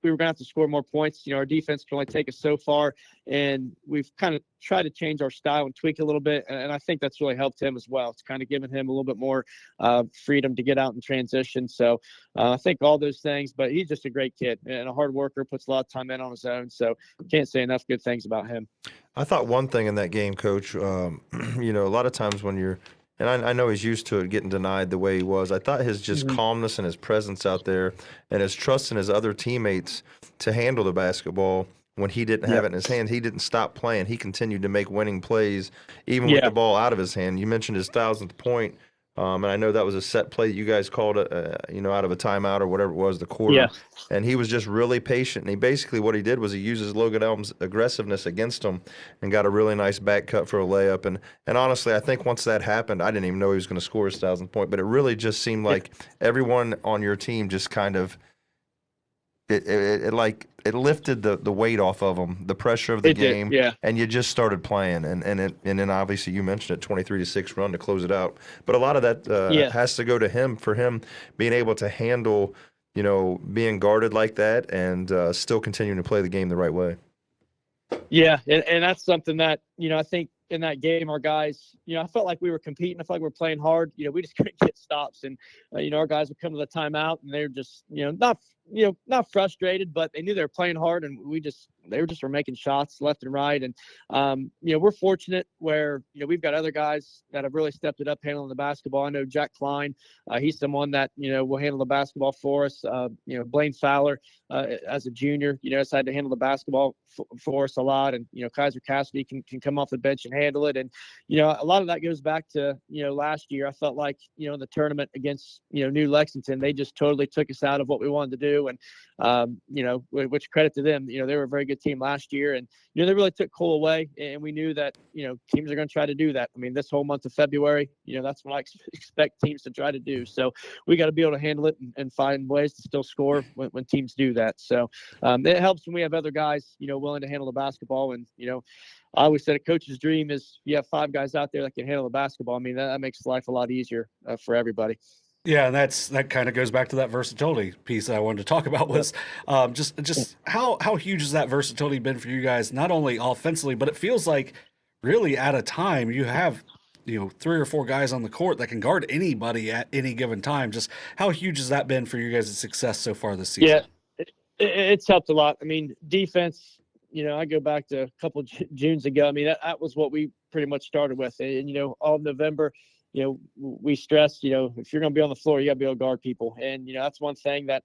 we were going to have to score more points. Our defense can only take us so far, and we've kind of tried to change our style and tweak a little bit, and I think that's really helped him as well. It's kind of given him a little bit more freedom to get out and transition. So I think all those things, but he's just a great kid and a hard worker, puts a lot of time in on his own. So can't say enough good things about him. I thought one thing in that game, Coach, a lot of times when you're, and I know he's used to it, getting denied the way he was. I thought his just calmness and his presence out there and his trust in his other teammates to handle the basketball when he didn't have it in his hand, he didn't stop playing. He continued to make winning plays, even with the ball out of his hand. You mentioned his 1,000th point, and I know that was a set play that you guys called, out of a timeout or whatever it was, the quarter. Yeah. And he was just really patient. And what he did was he uses Logan Elm's aggressiveness against him and got a really nice back cut for a layup. And honestly, I think once that happened, I didn't even know he was going to score his 1,000th point. But it really just seemed like everyone on your team just kind of it lifted the weight off of them, the pressure of the game, and you just started playing. And then obviously you mentioned it, 23-6 run to close it out. But a lot of that has to go to him, for him being able to handle, being guarded like that and still continuing to play the game the right way. Yeah, and that's something that, I think in that game, our guys, I felt like we were competing. I felt like we were playing hard. We just couldn't get stops. And, our guys would come to the timeout and they're just, not frustrated, but they knew they were playing hard, and they were making shots left and right. And, we're fortunate where, we've got other guys that have really stepped it up handling the basketball. I know Jack Klein, he's someone that, will handle the basketball for us. Blaine Fowler, as a junior, decided to handle the basketball for us a lot. And, Kaiser Cassidy can come off the bench and handle it. And, a lot of that goes back to, last year. I felt like, in the tournament against, New Lexington, they just totally took us out of what we wanted to do. do. And, which credit to them, they were a very good team last year. And, they really took Cole away. And we knew that, teams are going to try to do that. I mean, this whole month of February, that's what I expect teams to try to do. So we got to be able to handle it and find ways to still score when teams do that. So it helps when we have other guys, willing to handle the basketball. And, I always said a coach's dream is you have 5 guys out there that can handle the basketball. I mean, that makes life a lot easier for everybody. Yeah, and that kind of goes back to that versatility piece that I wanted to talk about was just how huge has that versatility been for you guys, not only offensively, but it feels like really at a time you have 3 or 4 guys on the court that can guard anybody at any given time. Just how huge has that been for you guys' success so far this season? Yeah, it's helped a lot. I mean, defense, I go back to a couple Junes ago. I mean, that was what we pretty much started with. And, all of November, we stressed, if you're going to be on the floor, you got to be able to guard people. And, that's one thing that,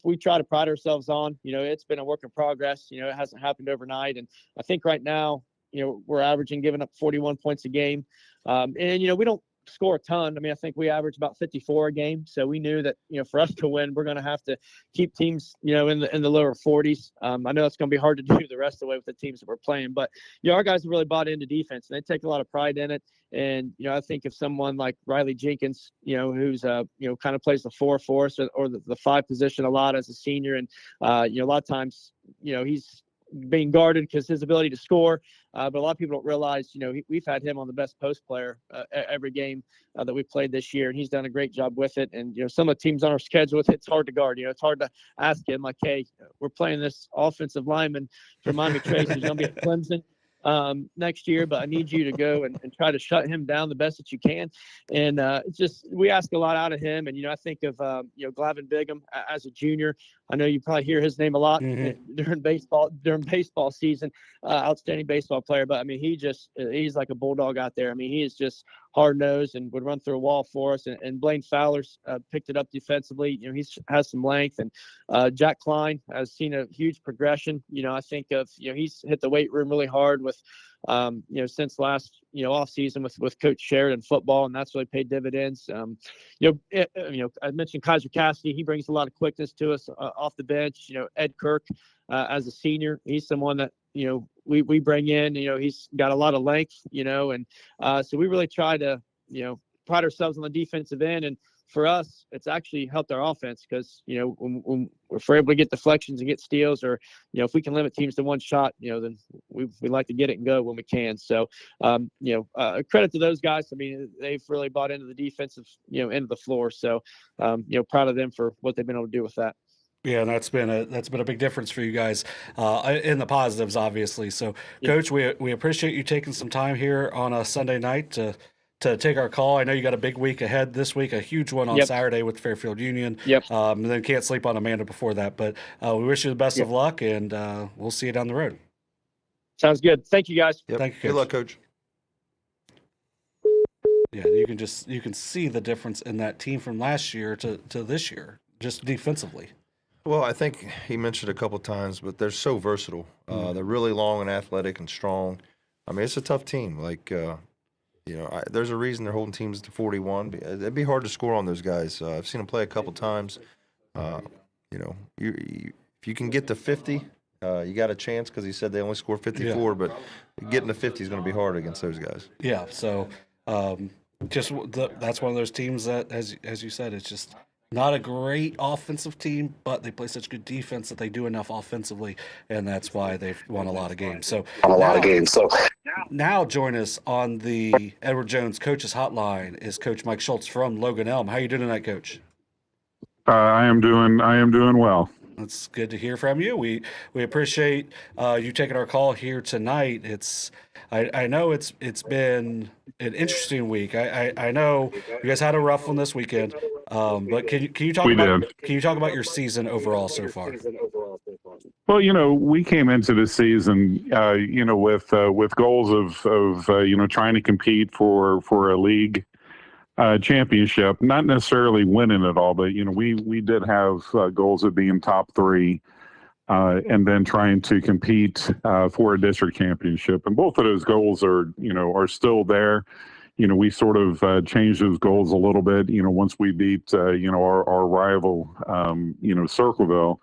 we try to pride ourselves on. It's been a work in progress. It hasn't happened overnight. And I think right now, we're averaging giving up 41 points a game. And, we don't score a ton. I mean, I think we average about 54 a game. So we knew that, for us to win, we're going to have to keep teams, in the lower 40s. I know it's going to be hard to do the rest of the way with the teams that we're playing, but our guys have really bought into defense and they take a lot of pride in it. And, I think if someone like Riley Jenkins, who's, kind of plays the 4 for us or the 5 position a lot as a senior. And, a lot of times, he's being guarded because his ability to score. But a lot of people don't realize, we've had him on the best post player every game that we've played this year, and he's done a great job with it. And, some of the teams on our schedule, it's hard to guard. It's hard to ask him, like, hey, we're playing this offensive lineman from Miami Trace. He's going to be at Clemson next year, but I need you to go and try to shut him down the best that you can. And it's just, we ask a lot out of him. And, I think of, Glavin Bigham as a junior. I know you probably hear his name a lot during baseball season, outstanding baseball player. But I mean, he's like a bulldog out there. I mean, he is just hard nosed and would run through a wall for us. And Blaine Fowler's picked it up defensively. He has some length. And Jack Klein has seen a huge progression. I think of, he's hit the weight room really hard with, since last, off season with Coach Sheridan football, and that's really paid dividends. I mentioned Kaiser Cassidy. He brings a lot of quickness to us off the bench. Ed Kirk as a senior, he's someone that, we bring in, he's got a lot of length, and so we really try to, pride ourselves on the defensive end. And for us, it's actually helped our offense because, when if we're able to get deflections and get steals, or, if we can limit teams to one shot, then we like to get it and go when we can. So, credit to those guys. I mean, they've really bought into the defensive, end of the floor. So, proud of them for what they've been able to do with that. Yeah, and that's been a big difference for you guys in the positives, obviously. So, Coach, we appreciate you taking some time here on a Sunday night to take our call. I know you got a big week ahead this week, a huge one on Saturday with Fairfield Union. And then can't sleep on Amanda before that. But we wish you the best of luck, and we'll see you down the road. Sounds good. Thank you, guys. Thank you, Coach. Good luck, Coach. Yeah, you can see the difference in that team from last year to this year, just defensively. Well, I think he mentioned a couple times, but they're so versatile. They're really long and athletic and strong. I mean, it's a tough team. Like, there's a reason they're holding teams to 41. It'd be hard to score on those guys. I've seen them play a couple times. If you can get to 50, you got a chance because he said they only score 54, but getting to 50 is going to be hard against those guys. Yeah, so that's one of those teams that, as you said, it's just not a great offensive team, but they play such good defense that they do enough offensively, and that's why they've won a lot of games. So now join us on the Edward Jones Coaches Hotline is Coach Mike Schultz from Logan Elm. How you doing tonight, Coach? I am doing well. It's good to hear from you. We appreciate you taking our call here tonight. I know it's been an interesting week. I know you guys had a rough one this weekend, but can you talk about your season overall so far? Well, we came into the season, with goals of trying to compete for a league championship, not necessarily winning it all, but we did have goals of being top 3. And then trying to compete for a district championship, and both of those goals are still there. we sort of changed those goals a little bit, once we beat, our rival, Circleville,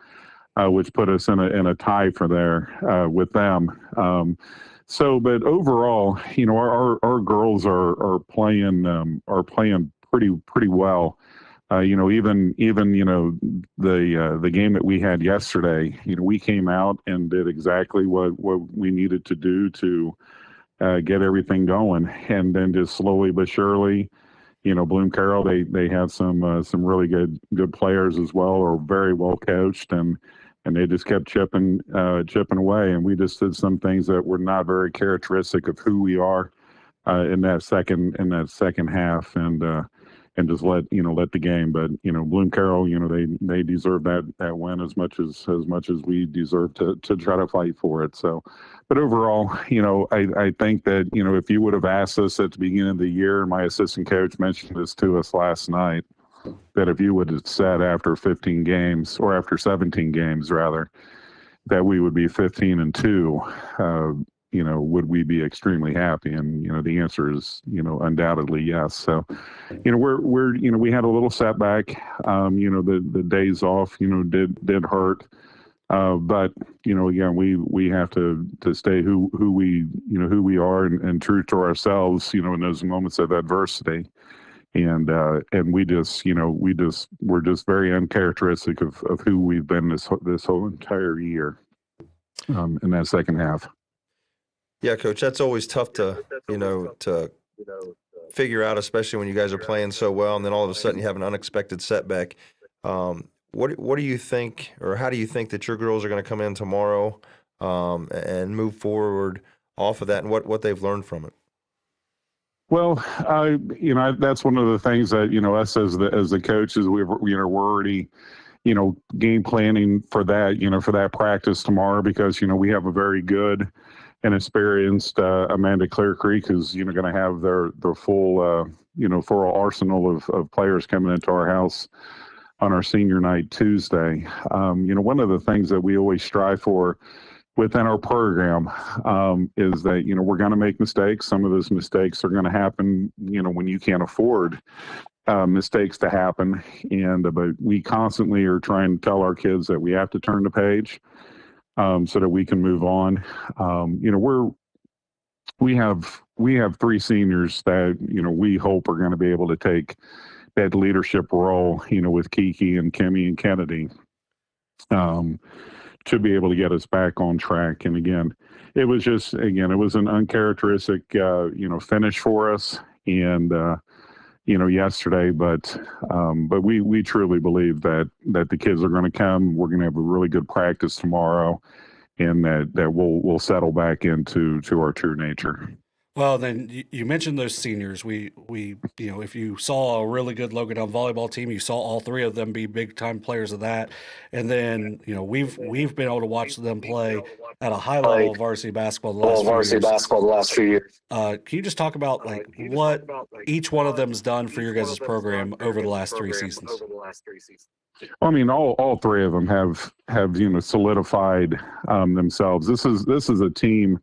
which put us in a tie for there with them. But overall, our girls are playing pretty well. Even the game that we had yesterday, we came out and did exactly what we needed to do to get everything going, and then just slowly but surely, Bloom Carroll, they have some really good players as well, are very well coached, and they just kept chipping away, and we just did some things that were not very characteristic of who we are in that second half, and just let the game. But Bloom Carroll, they deserve that win as much as we deserve to try to fight for it. So, but overall, I think that if you would have asked us at the beginning of the year, and my assistant coach mentioned this to us last night, that if you would have said after 15 games, or after 17 games rather, that we would be 15-2, would we be extremely happy? And, the answer is, undoubtedly yes. So, we had a little setback, the days off, did hurt. But, again, we have to stay who we are and true to ourselves, in those moments of adversity. And we're just very uncharacteristic of who we've been this whole entire year, in that second half. Yeah, Coach, that's always tough to figure out, especially when you guys are playing so well, and then all of a sudden you have an unexpected setback. What do you think, or how do you think that your girls are going to come in tomorrow and move forward off of that, and what they've learned from it? Well, that's one of the things that us as the coaches, we're already game planning for that, for that practice tomorrow, because we have a very good and experienced Amanda Clear Creek, who's going to have their full full arsenal of players coming into our house on our senior night Tuesday. One of the things that we always strive for within our program is that we're going to make mistakes. Some of those mistakes are going to happen when you can't afford mistakes to happen, but we constantly are trying to tell our kids that we have to turn the page, so that we can move on. We have three seniors that we hope are going to be able to take that leadership role, with Kiki and Kimmy and Kennedy, to be able to get us back on track. And again, it was an uncharacteristic finish for us, and yesterday, but we truly believe that the kids are going to come. We're going to have a really good practice tomorrow, and that we'll settle back into our true nature. Well, then you mentioned those seniors. We if you saw a really good Logan volleyball team, you saw all three of them be big time players of that. And then we've been able to watch them play at a high level of varsity basketball the last few years. Can you just talk about what each one of them's done for your guys' program over the last three seasons? Well, I mean, all three of them have solidified themselves. This is a team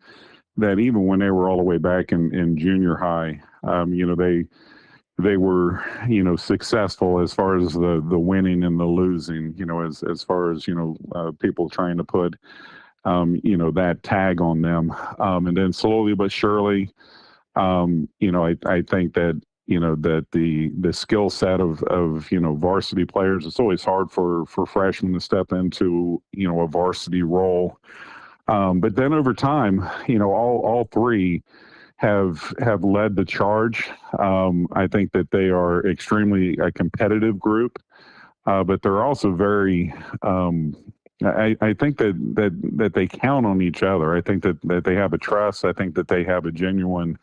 that even when they were all the way back in junior high, they were successful as far as the winning and the losing, as far as people trying to put that tag on them, and then slowly but surely, I think that that the skill set of varsity players, it's always hard for freshmen to step into a varsity role. But then over time, all three have led the charge. I think that they are extremely a competitive group, but they're also very. I think that they count on each other. I think that they have a trust. I think that they have a genuine,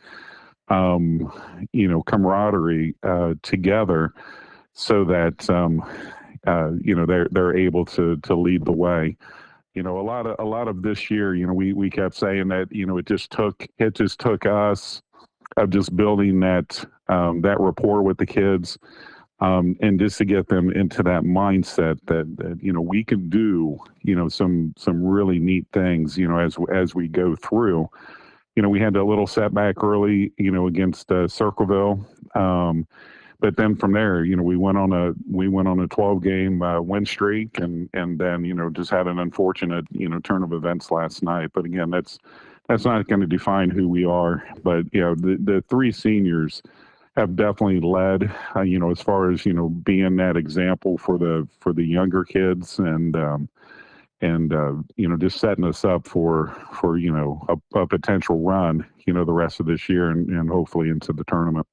camaraderie together, so that they're able to lead the way. A lot of this year, we kept saying that, it just took us of just building that rapport with the kids, and just to get them into that mindset that we can do, some really neat things, as we go through, we had a little setback early, against Circleville. But then from there, we went on a 12-game win streak, and then just had an unfortunate turn of events last night. But again, that's not going to define who we are. But the three seniors have definitely led, as far as being that example for the younger kids, and just setting us up for a potential run, the rest of this year and hopefully into the tournament.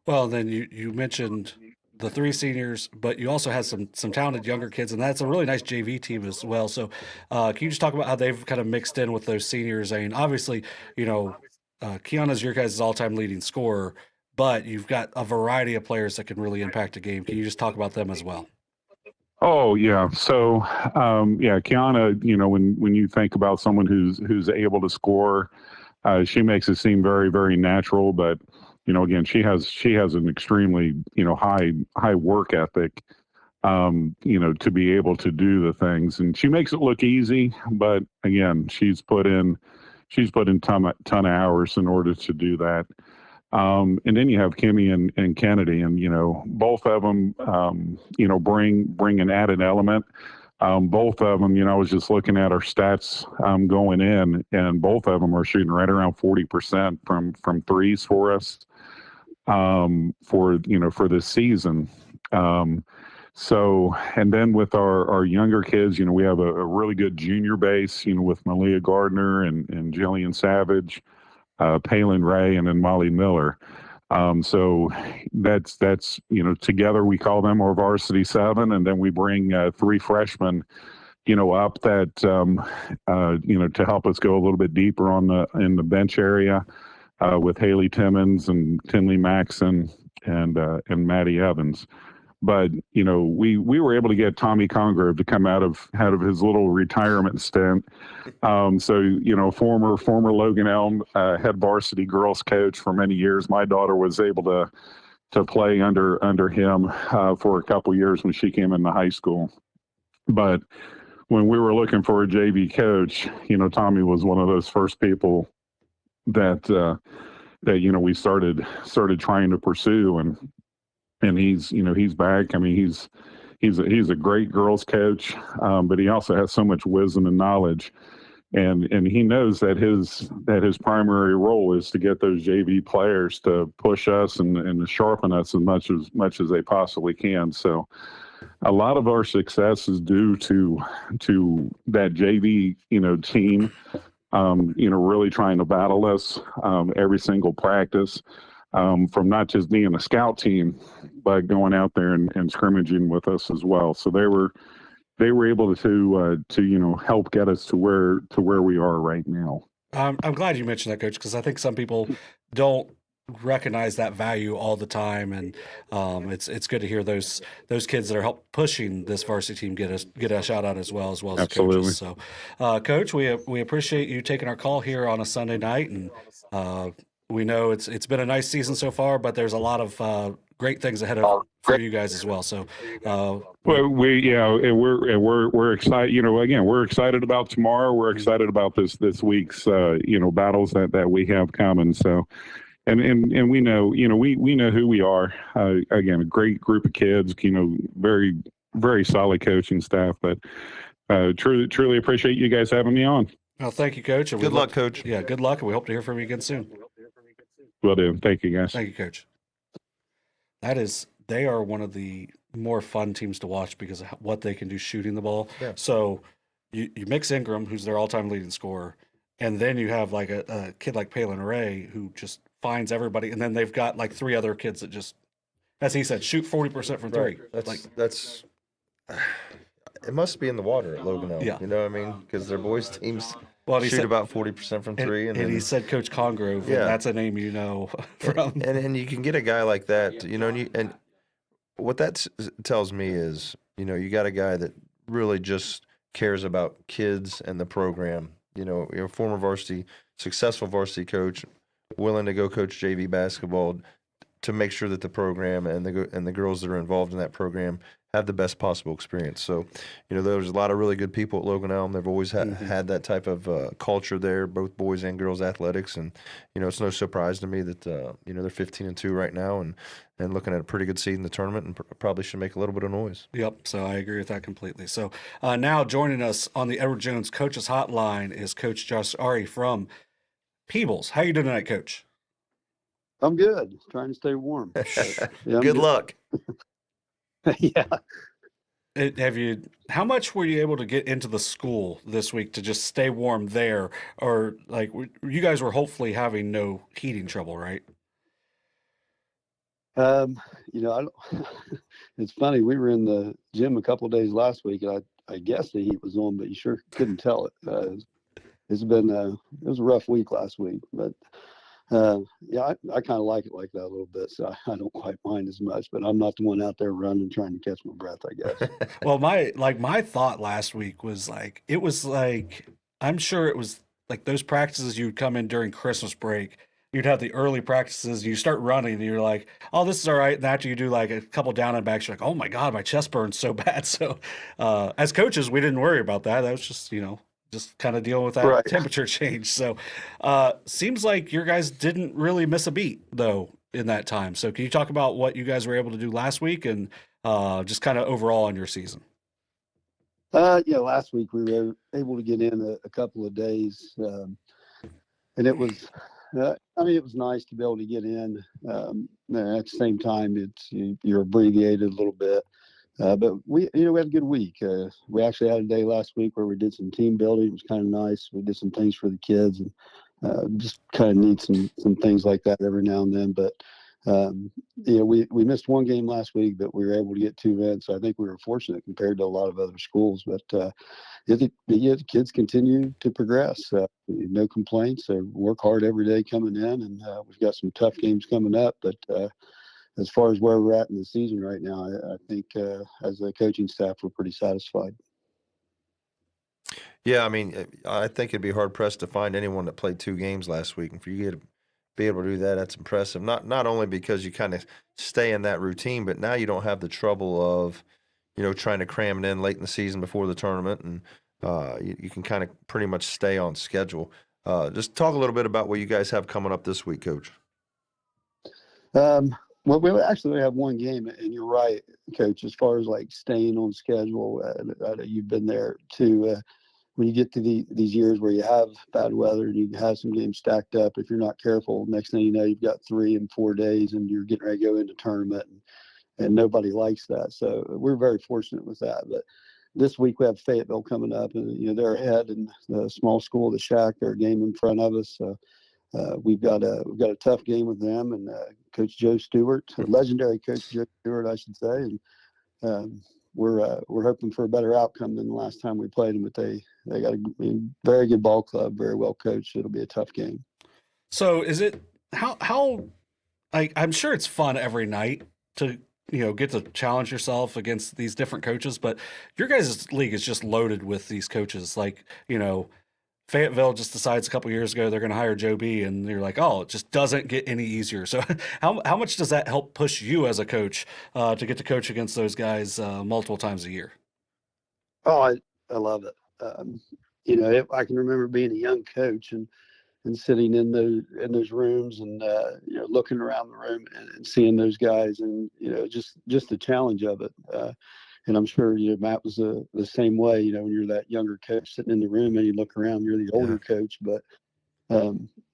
Well, then you mentioned the three seniors, but you also had some talented younger kids, and that's a really nice JV team as well. So can you just talk about how they've kind of mixed in with those seniors? I mean, obviously, Kiana's your guys' all-time leading scorer, but you've got a variety of players that can really impact a game. Can you just talk about them as well? Oh yeah. So Kiana, when you think about someone who's able to score, she makes it seem very, very natural, but again, she has an extremely, high work ethic, to be able to do the things, and she makes it look easy, but again, she's put in ton of hours in order to do that. And then you have Kimmy and Kennedy, and both of them, bring an added element. Both of them, I was just looking at our stats going in, and both of them are shooting right around 40% from threes for us for this season. So, and then with our younger kids, we have a really good junior base, with Malia Gardner and Jillian Savage, Palin Ray, and then Molly Miller. So that's together we call them our varsity seven, and then we bring three freshmen, up that to help us go a little bit deeper in the bench area, with Haley Timmons and Tinley Maxon and Maddie Evans. But we were able to get Tommy Congrove to come out of his little retirement stint. So former Logan Elm head varsity girls coach for many years. My daughter was able to play under him for a couple years when she came into high school. But when we were looking for a JV coach, Tommy was one of those first people that we started trying to pursue, and he's back. I mean, he's a great girls coach, but he also has so much wisdom and knowledge, and he knows that his primary role is to get those JV players to push us and to sharpen us as much as they possibly can. So a lot of our success is due to that JV team really trying to battle us every single practice, from not just being a scout team, but going out there and scrimmaging with us as well. So they were able to help get us to where we are right now. I'm glad you mentioned that, Coach, because I think some people don't recognize that value all the time, and it's good to hear those kids that are help pushing this varsity team get a shout out as well as Absolutely. Coaches. So, Coach, we appreciate you taking our call here on a Sunday night, and we know it's been a nice season so far, but there's a lot of great things ahead for you guys as well. So, we're excited. Again, we're excited about tomorrow. We're excited about this week's battles that we have coming. So. And we know, we know who we are. Again, a great group of kids, very, very solid coaching staff. But truly appreciate you guys having me on. Well, thank you, Coach. Good luck, Coach. Yeah, good luck. And we hope to hear from you again soon. Will do. Thank you, guys. Thank you, Coach. They are one of the more fun teams to watch because of what they can do shooting the ball. Yeah. So you mix Ingram, who's their all-time leading scorer, and then you have like a kid like Palin Ray who just finds everybody, and then they've got like three other kids that just, as he said, shoot 40% from three. That's it must be in the water at Logan Elm. Yeah. You know what I mean? Because their boys teams shoot said, about 40% from three, and he said Coach Congrove. Yeah, that's a name from. And you can get a guy like that, and what that tells me is, you got a guy that really just cares about kids and the program. You're a former successful varsity coach, willing to go coach JV basketball to make sure that the program and the girls that are involved in that program have the best possible experience. So, there's a lot of really good people at Logan Elm. They've always had that type of culture there, both boys and girls athletics. And, it's no surprise to me that, they're 15-2 right now and looking at a pretty good seed in the tournament and probably should make a little bit of noise. Yep, so I agree with that completely. So now joining us on the Edward Jones Coaches Hotline is Coach Josh Arey from Peebles. How you doing tonight, Coach? I'm good. Trying to stay warm. Yeah, good luck. Yeah. How much were you able to get into the school this week to just stay warm there? Or you guys were hopefully having no heating trouble, right? I don't, it's funny. We were in the gym a couple of days last week, and I guess the heat was on, but you sure couldn't tell it. It was a rough week last week, but I kind of like it like that a little bit, so I don't quite mind as much. But I'm not the one out there running trying to catch my breath, I guess. Well, my thought last week was I'm sure it was like those practices you'd come in during Christmas break. You'd have the early practices, you start running, and you're like, oh, this is all right. And after you do like a couple down and backs, you're like, oh my God, my chest burns so bad. So as coaches, we didn't worry about that. That was just, just kind of dealing with that temperature change. So seems like your guys didn't really miss a beat, though, in that time. So can you talk about what you guys were able to do last week and just kind of overall on your season? Last week we were able to get in a couple of days, and it was it was nice to be able to get in. At the same time, you're abbreviated a little bit. But we had a good week. We actually had a day last week where we did some team building. It was kind of nice. We did some things for the kids and just kind of need some things like that every now and then. But we missed one game last week, but we were able to get 2 events. So I think we were fortunate compared to a lot of other schools. But the kids continue to progress. No complaints. They work hard every day coming in, and we've got some tough games coming up. But as far as where we're at in the season right now, I think as a coaching staff, we're pretty satisfied. Yeah, I think it'd be hard-pressed to find anyone that played 2 games last week. And for you to be able to do that, that's impressive. Not only because you kind of stay in that routine, but now you don't have the trouble of, trying to cram it in late in the season before the tournament. And you can kind of pretty much stay on schedule. Just talk a little bit about what you guys have coming up this week, Coach. Well, we actually have one game, and you're right, Coach, as far as staying on schedule. You've been there too. When you get to these years where you have bad weather and you have some games stacked up, if you're not careful, next thing you know, you've got 3 and 4 days and you're getting ready to go into tournament, and nobody likes that. So we're very fortunate with that. But this week we have Fayetteville coming up, and they're ahead in the small school, the Shack. They're a game in front of us. So we've got a tough game with them, and Coach Joe Stewart, legendary Coach Joe Stewart, I should say, and we're hoping for a better outcome than the last time we played them. But they got a very good ball club, very well coached. It'll be a tough game. So is it how I'm sure it's fun every night to get to challenge yourself against these different coaches, but your guys' league is just loaded with these coaches. Fayetteville just decides a couple years ago they're going to hire Joe B, and you're like, oh, it just doesn't get any easier. So how much does that help push you as a coach to get to coach against those guys multiple times a year? Oh, I love it. I can remember being a young coach and sitting in those rooms and looking around the room and seeing those guys, and just the challenge of it. And I'm sure Matt was the same way. When you're that younger coach sitting in the room and you look around, you're the older coach. But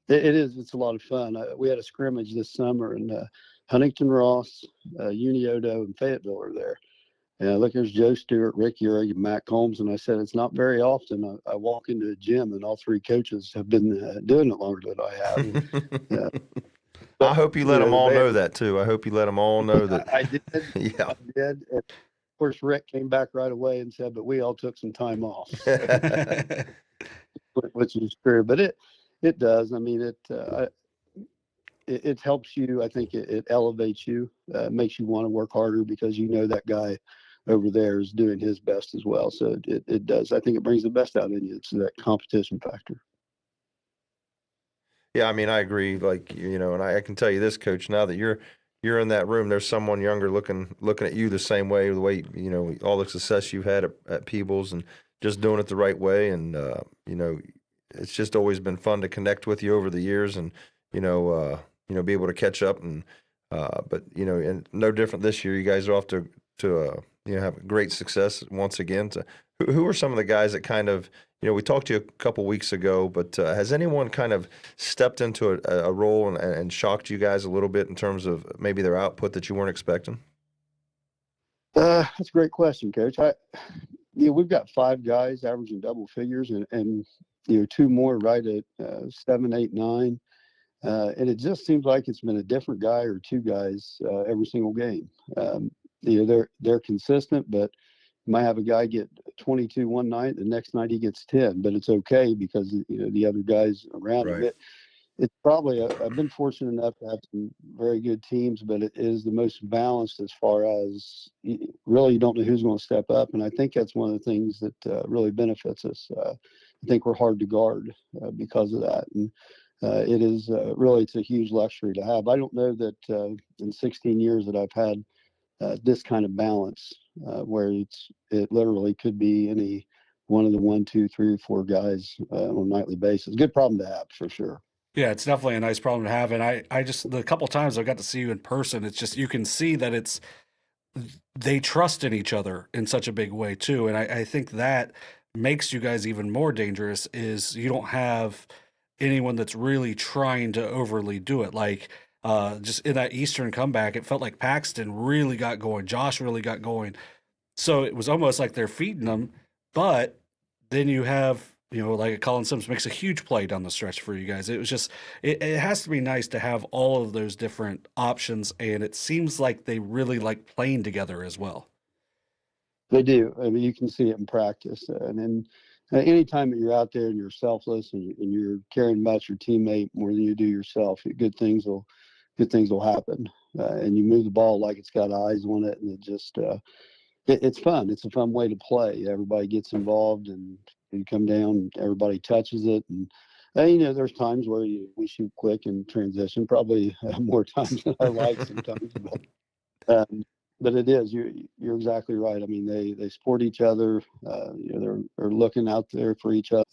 it's a lot of fun. We had a scrimmage this summer, and Huntington Ross, Unioto, and Fayetteville are there. And look, there's Joe Stewart, Rick Urig, and Matt Combs. And I said, it's not very often I walk into a gym and all 3 coaches have been doing it longer than I have. I hope you let them all know that too. I hope you let them all know that. I did. Yeah. I did. And of course, Rick came back right away and said, but we all took some time off, which is true. But it does. It helps you. I think it elevates you, makes you want to work harder because that guy over there is doing his best as well. So it does. I think it brings the best out in you. It's that competition factor. Yeah, I agree. And I can tell you this, Coach, now that you're you're in that room, there's someone younger looking at you the same way, the way, you know, all the success you've had at Peebles and just doing it the right way. And, you know, it's just always been fun to connect with you over the years and, you know, be able to catch up. And, but, you know, and no different this year. You guys are off to you know, have great success once again. Who are some of the guys that kind of, you know, we talked to you a couple weeks ago, but has anyone kind of stepped into a role and shocked you guys a little bit in terms of maybe their output that you weren't expecting? That's a great question, Coach. We've got 5 guys averaging double figures, and you know, 2 more right at 7, 8, 9. And it just seems like it's been a different guy or 2 guys every single game. You know, they're consistent, but you might have a guy get 22 one night, the next night he gets 10, but it's okay because, you know, the other guys around him. It's probably, I've been fortunate enough to have some very good teams, but it is the most balanced as far as really you don't know who's going to step up. And I think that's one of the things that really benefits us. I think we're hard to guard because of that. And it is really, it's a huge luxury to have. I don't know that in 16 years that I've had this kind of balance where it literally could be any one of the 1, 2, 3, or 4 guys on a nightly basis. Good problem to have for sure. Yeah, it's definitely a nice problem to have. And I just, the couple times I got to see you in person, it's just, you can see that they trust in each other in such a big way too. And I think that makes you guys even more dangerous is you don't have anyone that's really trying to overly do it. Like just in that Eastern comeback, it felt like Paxton really got going. Josh really got going. So it was almost like they're feeding them, but then you have, you know, like Colin Sims makes a huge play down the stretch for you guys. It was just, it has to be nice to have all of those different options. And it seems like they really like playing together as well. They do. I mean, you can see it in practice. And then anytime that you're out there and you're selfless and you're caring about your teammate more than you do yourself, good things will happen. And you move the ball like it's got eyes on it. And it just, it's fun. It's a fun way to play. Everybody gets involved and you come down, everybody touches it. And you know, there's times where we shoot quick and transition, probably more times than I like sometimes. But it is, you're exactly right. I mean, they support each other. You know, they're looking out there for each other.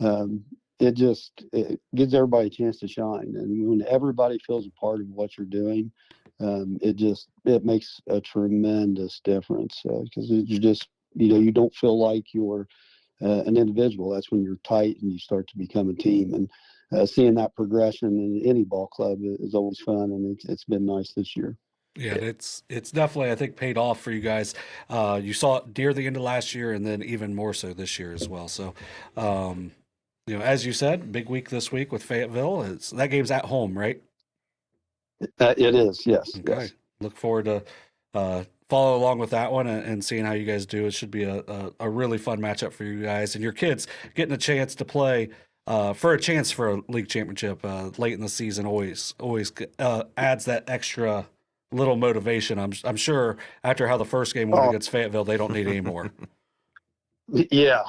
It gives everybody a chance to shine. And when everybody feels a part of what you're doing, it makes a tremendous difference because you just, you know, you don't feel like you're an individual. That's when you're tight and you start to become a team. And seeing that progression in any ball club is always fun, and it's been nice this year. Yeah, it's definitely, I think, paid off for you guys. You saw it near the end of last year, and then even more so this year as well. So, you know, as you said, big week this week with Fayetteville. That game's at home, right? It is, yes. Okay. Yes. Look forward to follow along with that one and seeing how you guys do. It should be a really fun matchup for you guys and your kids getting a chance to play for a league championship late in the season. Always adds that extra little motivation. I'm sure after how the first game went against Fayetteville, they don't need any more. Yeah,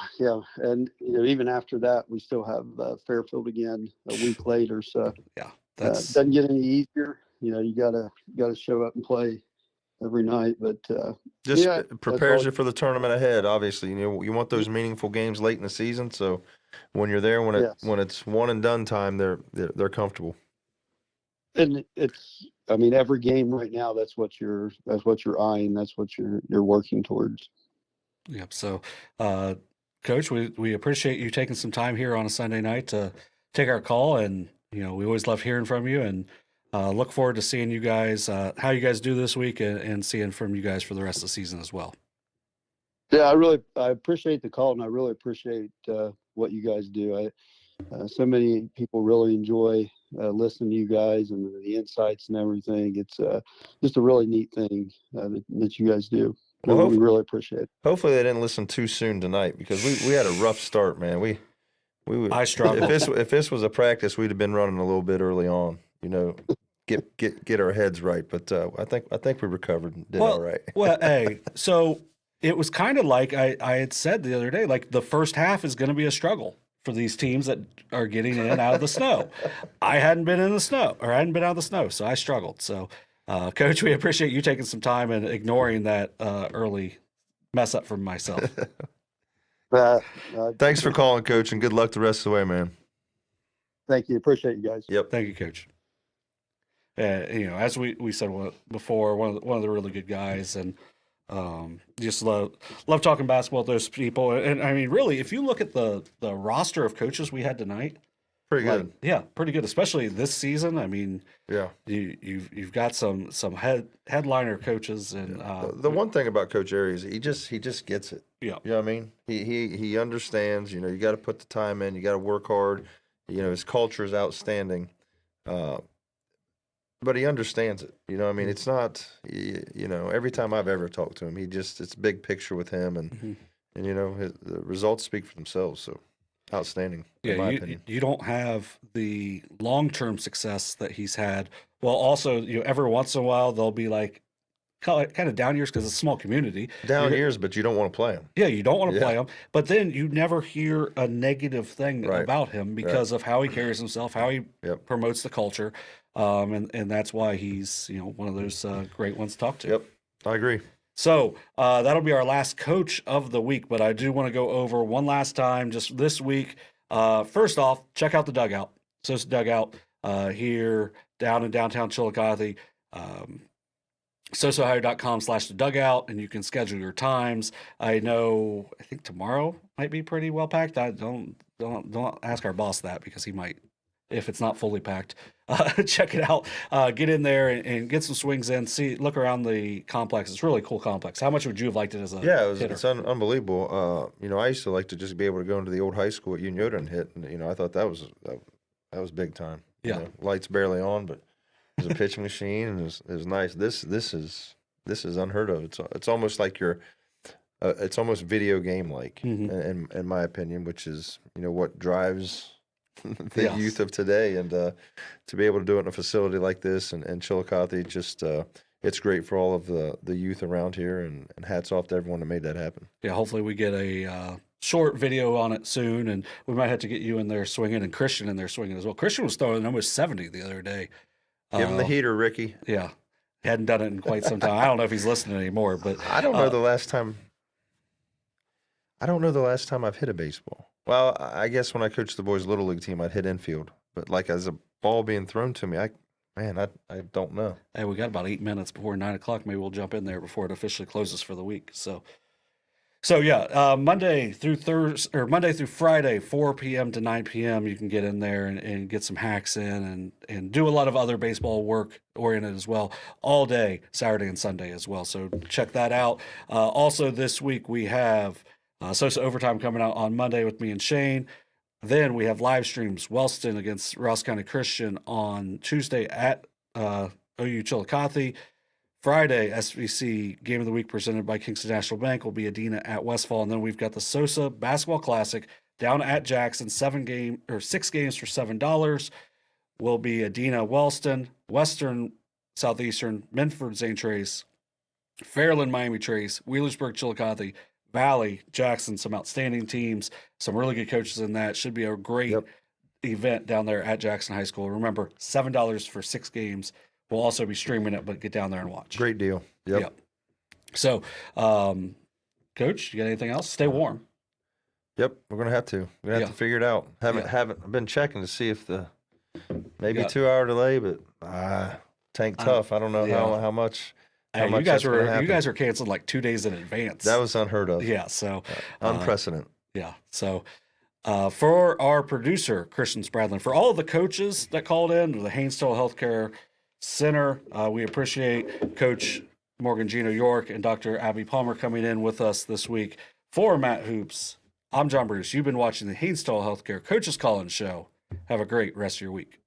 and you know, even after that, we still have Fairfield again a week later. So yeah, doesn't get any easier. You know, you gotta show up and play every night. But just prepares you for the tournament ahead. Obviously, you know, you want those meaningful games late in the season. So when you're there, when it's one and done time, they're comfortable. And it's, I mean, every game right now, that's what you're eyeing. That's what you're working towards. Yep. So, Coach, we appreciate you taking some time here on a Sunday night to take our call, and you know, we always love hearing from you, and look forward to seeing you guys how you guys do this week, and seeing from you guys for the rest of the season as well. Yeah, I appreciate the call, and I really appreciate what you guys do. So many people really enjoy listening to you guys and the insights and everything. It's just a really neat thing that you guys do. Well, we really appreciate it. Hopefully they didn't listen too soon tonight, because we had a rough start, man. We I struggled. If this was a practice, we'd have been running a little bit early on, you know, get our heads right. But I think we recovered and did all right. Well, hey, so it was kind of like I had said the other day, like the first half is going to be a struggle for these teams that are getting in and out of the snow. I hadn't been in the snow, or I hadn't been out of the snow, so I struggled. So Coach, we appreciate you taking some time and ignoring that early mess up from myself. Thanks for calling, Coach, and good luck the rest of the way, man. Thank you. Appreciate you guys. Yep. Thank you, Coach. As we said before, one of the really good guys, and just love talking basketball with those people. And I mean, really, if you look at the roster of coaches we had tonight, pretty good. Yeah, pretty good, especially this season. I mean, yeah, you've got some headliner coaches, and the one thing about Coach Arey is he just gets it. Yeah, you know what I mean. He understands. You got to put the time in. You got to work hard. His culture is outstanding. But he understands it. You know what I mean? It's not, every time I've ever talked to him, it's big picture with him. And the results speak for themselves. So outstanding, in my opinion. You don't have the long-term success that he's had. Well, also, every once in a while, they'll be like kind of down years because it's a small community. Down years, but you don't want to play him. Yeah, you don't want to play him. But then you never hear a negative thing about him because of how he carries himself, how he promotes the culture. And that's why he's one of those great ones to talk to. Yep, I agree. So that'll be our last coach of the week, but I do want to go over one last time just this week. First off, check out the dugout. SOSA dugout here down in downtown Chillicothe. SOSAOhio.com/the dugout, and you can schedule your times. I think tomorrow might be pretty well packed. Don't ask our boss that because he might, if it's not fully packed. Check it out. Get in there and get some swings in. Look around the complex. It's a really cool complex. How much would you have liked it as a hitter? It's unbelievable. I used to like to just be able to go into the old high school at Unioto and hit. And I thought that was big time. Yeah, lights barely on, but it was a pitching machine, and it was nice. This is unheard of. It's almost like it's almost video game like, in my opinion, which is what drives the youth of today, and to be able to do it in a facility like this and Chillicothe, just it's great for all of the youth around here, and hats off to everyone that made that happen. Yeah, hopefully we get a short video on it soon, and we might have to get you in there swinging and Christian in there swinging as well. Christian was throwing almost 70 the other day. Give him the heater, Ricky. Yeah, hadn't done it in quite some time. I don't know if he's listening anymore, but I don't know the last time. I don't know the last time I've hit a baseball. Well, I guess when I coached the boys' little league team, I'd hit infield. But like as a ball being thrown to me, I don't know. Hey, we got about 8 minutes before 9 o'clock. Maybe we'll jump in there before it officially closes for the week. So yeah, Monday through Friday, 4 p.m. to 9 p.m. You can get in there and get some hacks in and do a lot of other baseball work oriented as well all day, Saturday and Sunday as well. So check that out. Also this week we have SOSA Overtime coming out on Monday with me and Shane. Then we have live streams, Wellston against Ross County Christian on Tuesday at OU Chillicothe. Friday, SVC Game of the Week presented by Kingston National Bank will be Adina at Westfall. And then we've got the SOSA Basketball Classic down at Jackson, 6 games for $7 will be Adina Wellston, Western Southeastern, Minford Zane Trace, Fairland Miami Trace, Wheelersburg Chillicothe, Valley Jackson, some outstanding teams, some really good coaches in that. Should be a great event down there at Jackson High School. Remember, $7 for 6 games. We'll also be streaming it, but get down there and watch. Great deal. Yep. So, Coach, you got anything else? Stay warm. Yep, we're gonna have to. We're gonna have to figure it out. I've been checking to see if maybe 2 hour delay, but tank tough. I don't know how much. You guys are canceled like 2 days in advance. That was unheard of. Yeah. So unprecedented. Yeah. So. For our producer, Christian Spradlin, for all of the coaches that called in, the Hainstoll Healthcare Center, we appreciate Coach Morgan Geno-York and Dr. Abbey Palmer coming in with us this week. For Matt Hoops, I'm John Bruce. You've been watching the Hainstoll Healthcare Coaches Call-In Show. Have a great rest of your week.